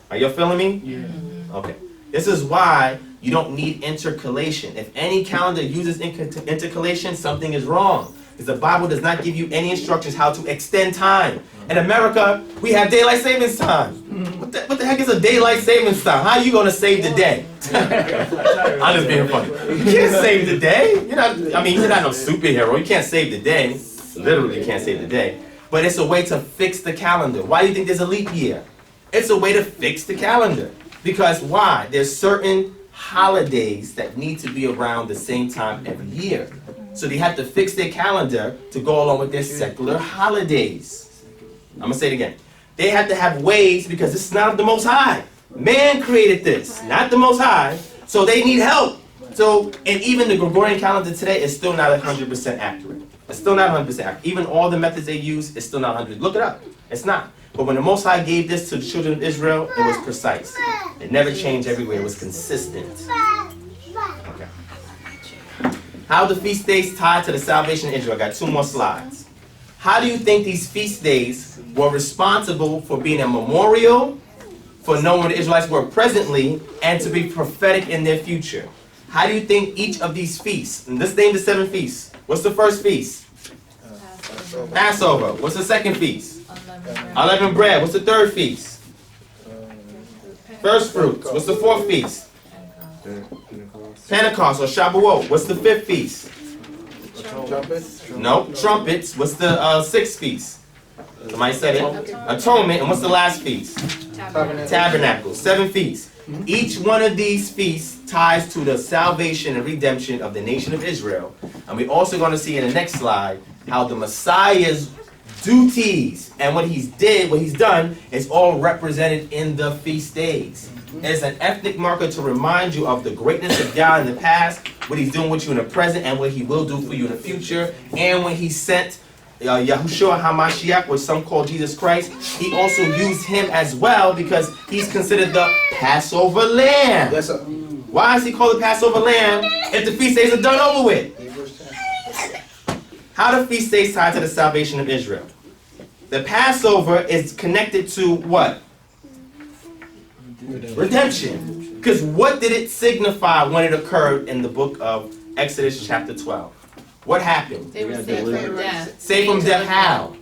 Are you feeling me? Yeah. Okay. This is why you don't need intercalation. If any calendar uses intercalation, something is wrong. Because the Bible does not give you any instructions how to extend time. In America, we have daylight savings time. What the heck is a daylight savings time? How are you going to save the day? I'm just being funny. You can't save the day. You're not no superhero. You can't save the day. Literally can't save the day. But it's a way to fix the calendar. Why do you think there's a leap year? It's a way to fix the calendar. Because why? There's certain holidays that need to be around the same time every year. So they have to fix their calendar to go along with their secular holidays. I'm going to say it again. They have to have ways because this is not of the Most High. Man created this, not the Most High. So they need help. So, and even the Gregorian calendar today is still not 100% accurate. It's still not 100% accurate. Even all the methods they use is still not 100%. Look it up. It's not. But when the Most High gave this to the children of Israel, it was precise. It never changed everywhere. It was consistent. Okay. How the feast days tied to the salvation of Israel. I got 2 more slides. How do you think these feast days were responsible for being a memorial, for knowing where the Israelites were presently, and to be prophetic in their future? How do you think each of these feasts, and let's name the 7 feasts. What's the first feast? Passover. What's the second feast? Unleavened bread. What's the third feast? First fruits. What's the fourth feast? Pentecost or Shavuot. What's the 5th feast? Trumpets? No, trumpets. What's the 6th feast? Somebody said it. Atonement. And what's the last feast? Tabernacle. 7 feasts. Each one of these feasts ties to the salvation and redemption of the nation of Israel. And we're also going to see in the next slide how the Messiah's duties and what he's done is all represented in the feast days. It's an ethnic marker to remind you of the greatness of God in the past, what he's doing with you in the present, and what he will do for you in the future. And when he sent Yahushua HaMashiach, which some call Jesus Christ, he also used him as well because he's considered the Passover lamb. Yes, sir. Why is he called the Passover lamb if the feast days are done over with? How do feast days tie to the salvation of Israel? The Passover is connected to what? Redemption. Because what did it signify when it occurred in the book of Exodus chapter 12? What happened? They were saved from death. Saved from death how?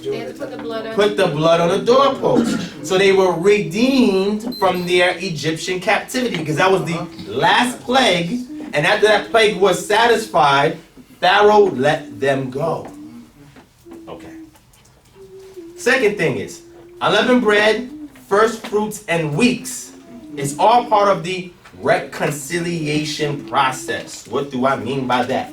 They had to put the blood on. Put the blood on the doorpost. So they were redeemed from their Egyptian captivity because that was the last plague. And after that plague was satisfied, Pharaoh let them go. Okay. Second thing is, unleavened bread, first fruits, and weeks is all part of the reconciliation process. What do I mean by that?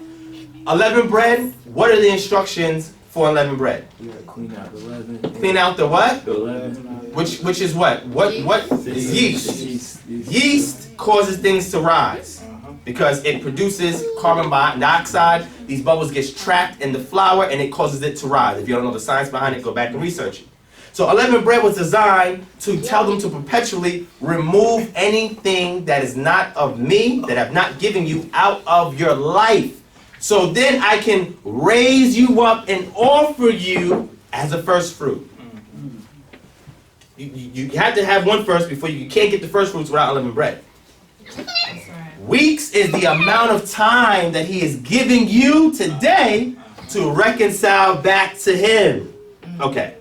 Unleavened bread, what are the instructions for unleavened bread? You gotta clean out the leaven. Clean out the what? The leaven. Which is what? What is yeast? Yeast causes things to rise because it produces carbon dioxide. These bubbles get trapped in the flour and it causes it to rise. If you don't know the science behind it, go back and research it. So unleavened bread was designed to tell them to perpetually remove anything that is not of me, that I've not given you out of your life. So then I can raise you up and offer you as a first fruit. you have to have one first before you can't get the first fruits without unleavened bread. Weeks is the amount of time that he is giving you today to reconcile back to him. Okay.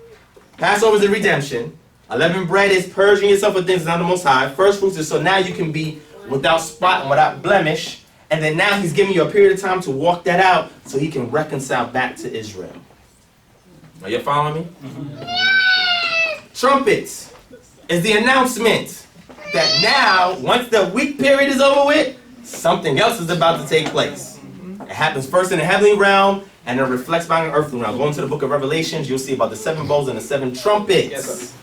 Passover is the redemption. Unleavened bread is purging yourself of things not the Most High. First fruits is so now you can be without spot and without blemish. And then now he's giving you a period of time to walk that out so he can reconcile back to Israel. Are you following me? Trumpets is the announcement that now, once the week period is over with, something else is about to take place. It happens first in the heavenly realm, and it reflects back in the earthly realm. Go into the book of Revelations, you'll see about the 7 bowls and the 7 trumpets. Yes,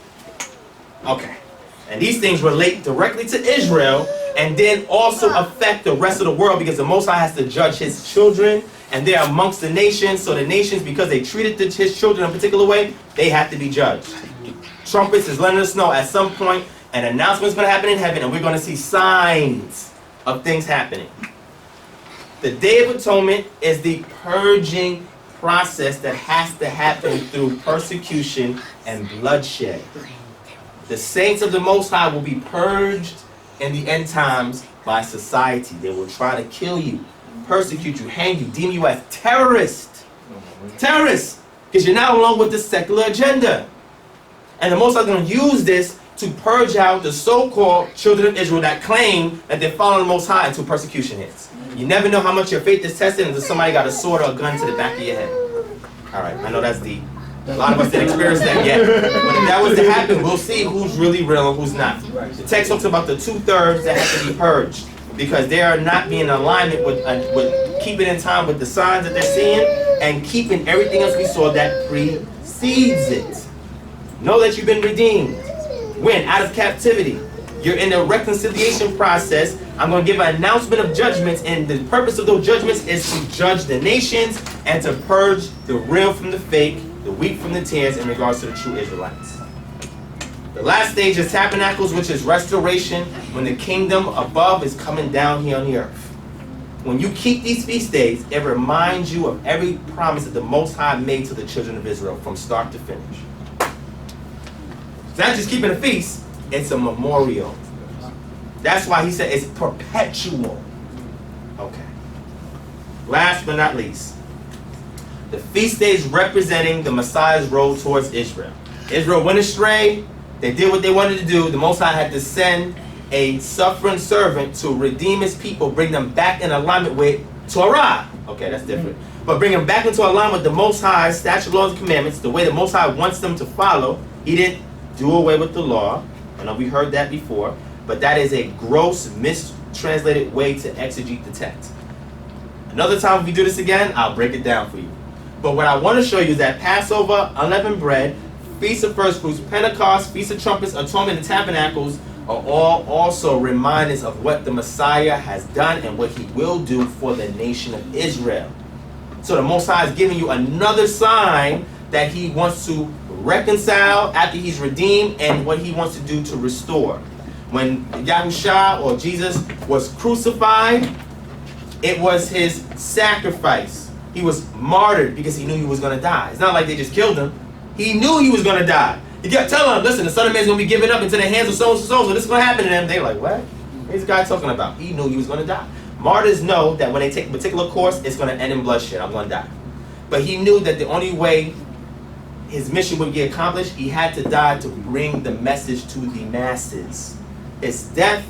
Okay. And these things relate directly to Israel, and then also affect the rest of the world, because the Most High has to judge his children, and they're amongst the nations, so the nations, because they treated his children in a particular way, they have to be judged. Trumpets is letting us know at some point an announcement is going to happen in heaven, and we're going to see signs of things happening. The Day of Atonement is the purging process that has to happen through persecution and bloodshed. The saints of the Most High will be purged in the end times by society. They will try to kill you, persecute you, hang you, deem you as terrorists. Terrorists! Because you're not along with the secular agenda. And the Most High is going to use this to purge out the so-called children of Israel that claim that they're following the Most High until persecution hits. You never know how much your faith is tested until somebody got a sword or a gun to the back of your head. All right, I know that's deep. A lot of us didn't experience that yet. But if that was to happen, we'll see who's really real and who's not. The text talks about the 2/3 that have to be purged because they are not being in alignment with keeping in time with the signs that they're seeing and keeping everything else we saw that precedes it. Know that you've been redeemed. When? Out of captivity. You're in the reconciliation process. I'm going to give an announcement of judgments, and the purpose of those judgments is to judge the nations and to purge the real from the fake, the weak from the tares in regards to the true Israelites. The last stage is tabernacles, which is restoration, when the kingdom above is coming down here on the earth. When you keep these feast days, it reminds you of every promise that the Most High made to the children of Israel from start to finish. It's not just keeping a feast, it's a memorial. That's why he said it's perpetual. Okay. Last but not least, the feast days representing the Messiah's road towards Israel. Israel went astray. They did what they wanted to do. The Most High had to send a suffering servant to redeem his people, bring them back in alignment with Torah. Okay, that's different. But bring them back into alignment with the Most High's statute, laws, and commandments, the way the Most High wants them to follow. He didn't do away with the law. I know we heard that before. But that is a gross, mistranslated way to exegete the text. Another time if we do this again, I'll break it down for you. But what I want to show you is that Passover, unleavened bread, Feast of First Fruits, Pentecost, Feast of Trumpets, Atonement, and Tabernacles are all also reminders of what the Messiah has done and what he will do for the nation of Israel. So the Most High is giving you another sign that he wants to reconcile after he's redeemed and what he wants to do to restore. When Yahushua or Jesus was crucified, it was his sacrifice. He was martyred because he knew he was going to die. It's not like they just killed him. He knew he was going to die. He kept telling them, listen, the Son of Man is going to be given up into the hands of so and so, so this is going to happen to them. They're like, what? What's this guy talking about? He knew he was going to die. Martyrs know that when they take a particular course, it's going to end in bloodshed. I'm going to die. But he knew that the only way his mission would get accomplished, he had to die to bring the message to the masses. His death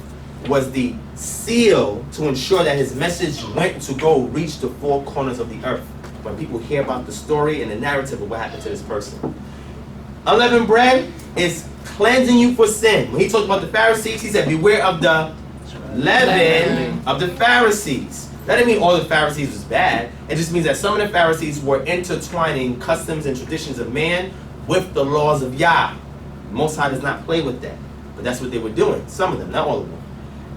was the seal to ensure that his message went to go reach the four corners of the earth. When people hear about the story and the narrative of what happened to this person. Unleavened bread is cleansing you for sin. When he talked about the Pharisees, he said, beware of the leaven of the Pharisees. That didn't mean all the Pharisees was bad. It just means that some of the Pharisees were intertwining customs and traditions of man with the laws of Yah. Most High does not play with that. But that's what they were doing. Some of them, not all of them.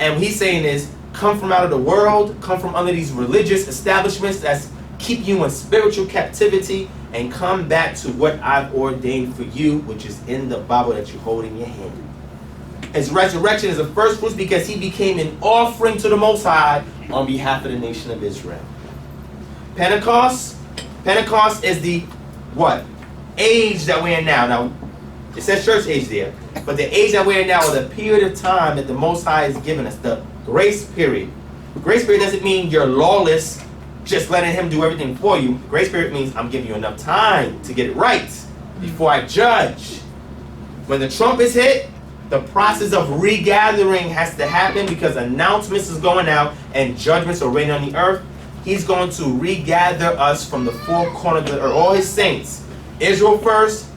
And what he's saying is, come from out of the world, come from under these religious establishments that's keep you in spiritual captivity, and come back to what I've ordained for you, which is in the Bible that you hold in your hand. His resurrection is the first fruits because he became an offering to the Most High on behalf of the nation of Israel. Pentecost is the what? Age that we're in now. Now, it says church age there. But the age that we're in now, or the period of time that the Most High has given us, the grace period. Grace period doesn't mean you're lawless, just letting him do everything for you. Grace period means I'm giving you enough time to get it right before I judge. When the trumpets hit, the process of regathering has to happen because announcements is going out and judgments are raining on the earth. He's going to regather us from the four corners of the earth, all his saints. Israel first,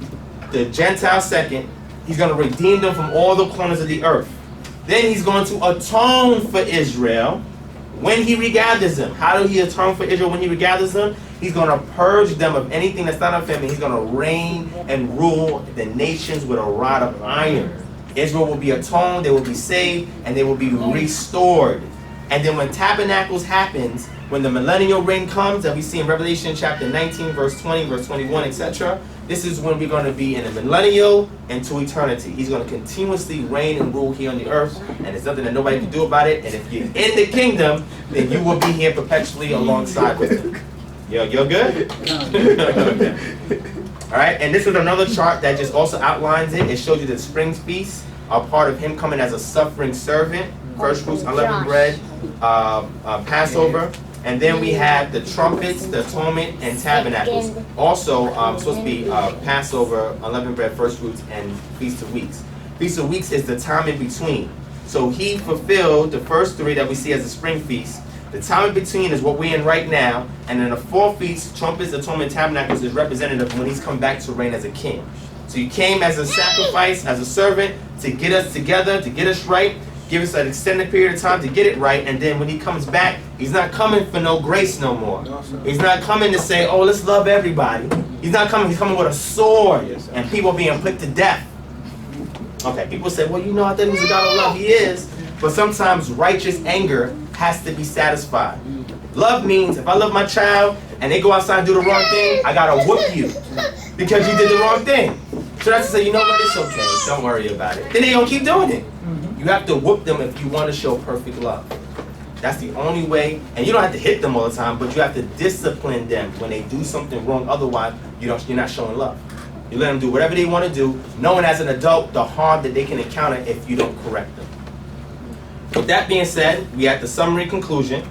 the Gentiles second. He's going to redeem them from all the corners of the earth. Then he's going to atone for Israel when he regathers them. How do he atone for Israel when he regathers them? He's going to purge them of anything that's not of him, and he's going to reign and rule the nations with a rod of iron. Israel will be atoned, they will be saved, and they will be restored. And then when tabernacles happens, when the millennial reign comes, that we see in Revelation chapter 19, verse 20, verse 21, etc., this is when we're going to be in a millennial into eternity. He's going to continuously reign and rule here on the earth, and there's nothing that nobody can do about it. And if you're in the kingdom, then you will be here perpetually alongside with him. You're good? All right, and this is another chart that just also outlines it. It shows you the spring feasts are part of him coming as a suffering servant, first fruits, unleavened bread, Passover. And then we have the trumpets, the atonement, and tabernacles. Also, supposed to be Passover, unleavened bread, first fruits, and Feast of Weeks. Feast of Weeks is the time in between. So he fulfilled the first three that we see as a spring feast. The time in between is what we're in right now. And then the fourth feast, trumpets, atonement, tabernacles, is representative when he's come back to reign as a king. So he came as a sacrifice, as a servant, to get us together, to get us right, give us an extended period of time to get it right, and then when he comes back, he's not coming for no grace no more. He's not coming to say, oh, let's love everybody. He's not coming, he's coming with a sword, and people being put to death. Okay, people say, well, you know, I thought he was a God of love. He is, but sometimes righteous anger has to be satisfied. Love means, if I love my child, and they go outside and do the wrong thing, I gotta whoop you, because you did the wrong thing. So that's to say, you know what, it's okay, don't worry about it. Then they gonna keep doing it. You have to whoop them if you want to show perfect love. That's the only way, and you don't have to hit them all the time, but you have to discipline them when they do something wrong. Otherwise, you're not showing love. You let them do whatever they want to do, knowing as an adult the harm that they can encounter if you don't correct them. With that being said, we at the summary conclusion.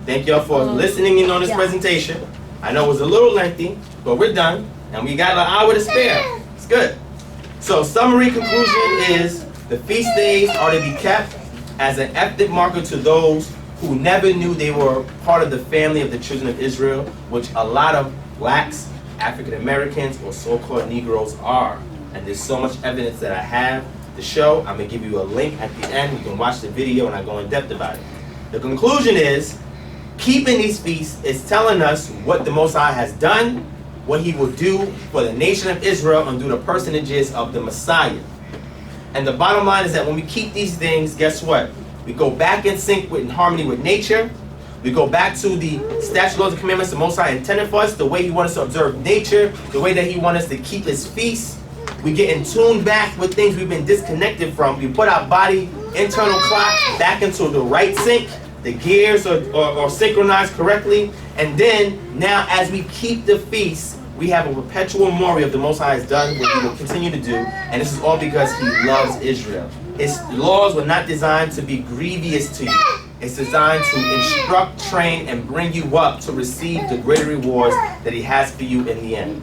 Thank y'all for listening in on this presentation. I know it was a little lengthy, but we're done, and we got an hour to spare. It's good. So summary conclusion is, the feast days are to be kept as an ethnic marker to those who never knew they were part of the family of the children of Israel, which a lot of blacks, African Americans, or so-called Negroes are. And there's so much evidence that I have to show. I'm going to give you a link at the end. You can watch the video and I go in depth about it. The conclusion is, keeping these feasts is telling us what the Most High has done, what he will do for the nation of Israel, and through the personages of the Messiah. And the bottom line is that when we keep these things, guess what? We go back in sync with, in harmony with nature. We go back to the statutes, laws, and commandments the Most High intended for us, the way he wants us to observe nature, the way that he wants us to keep his feasts. We get in tune back with things we've been disconnected from. We put our body, internal clock, back into the right sync. The gears are synchronized correctly. And then, now as we keep the feasts, we have a perpetual memory of the Most High has done what he will continue to do, and this is all because he loves Israel. His laws were not designed to be grievous to you. It's designed to instruct, train, and bring you up to receive the greater rewards that he has for you in the end.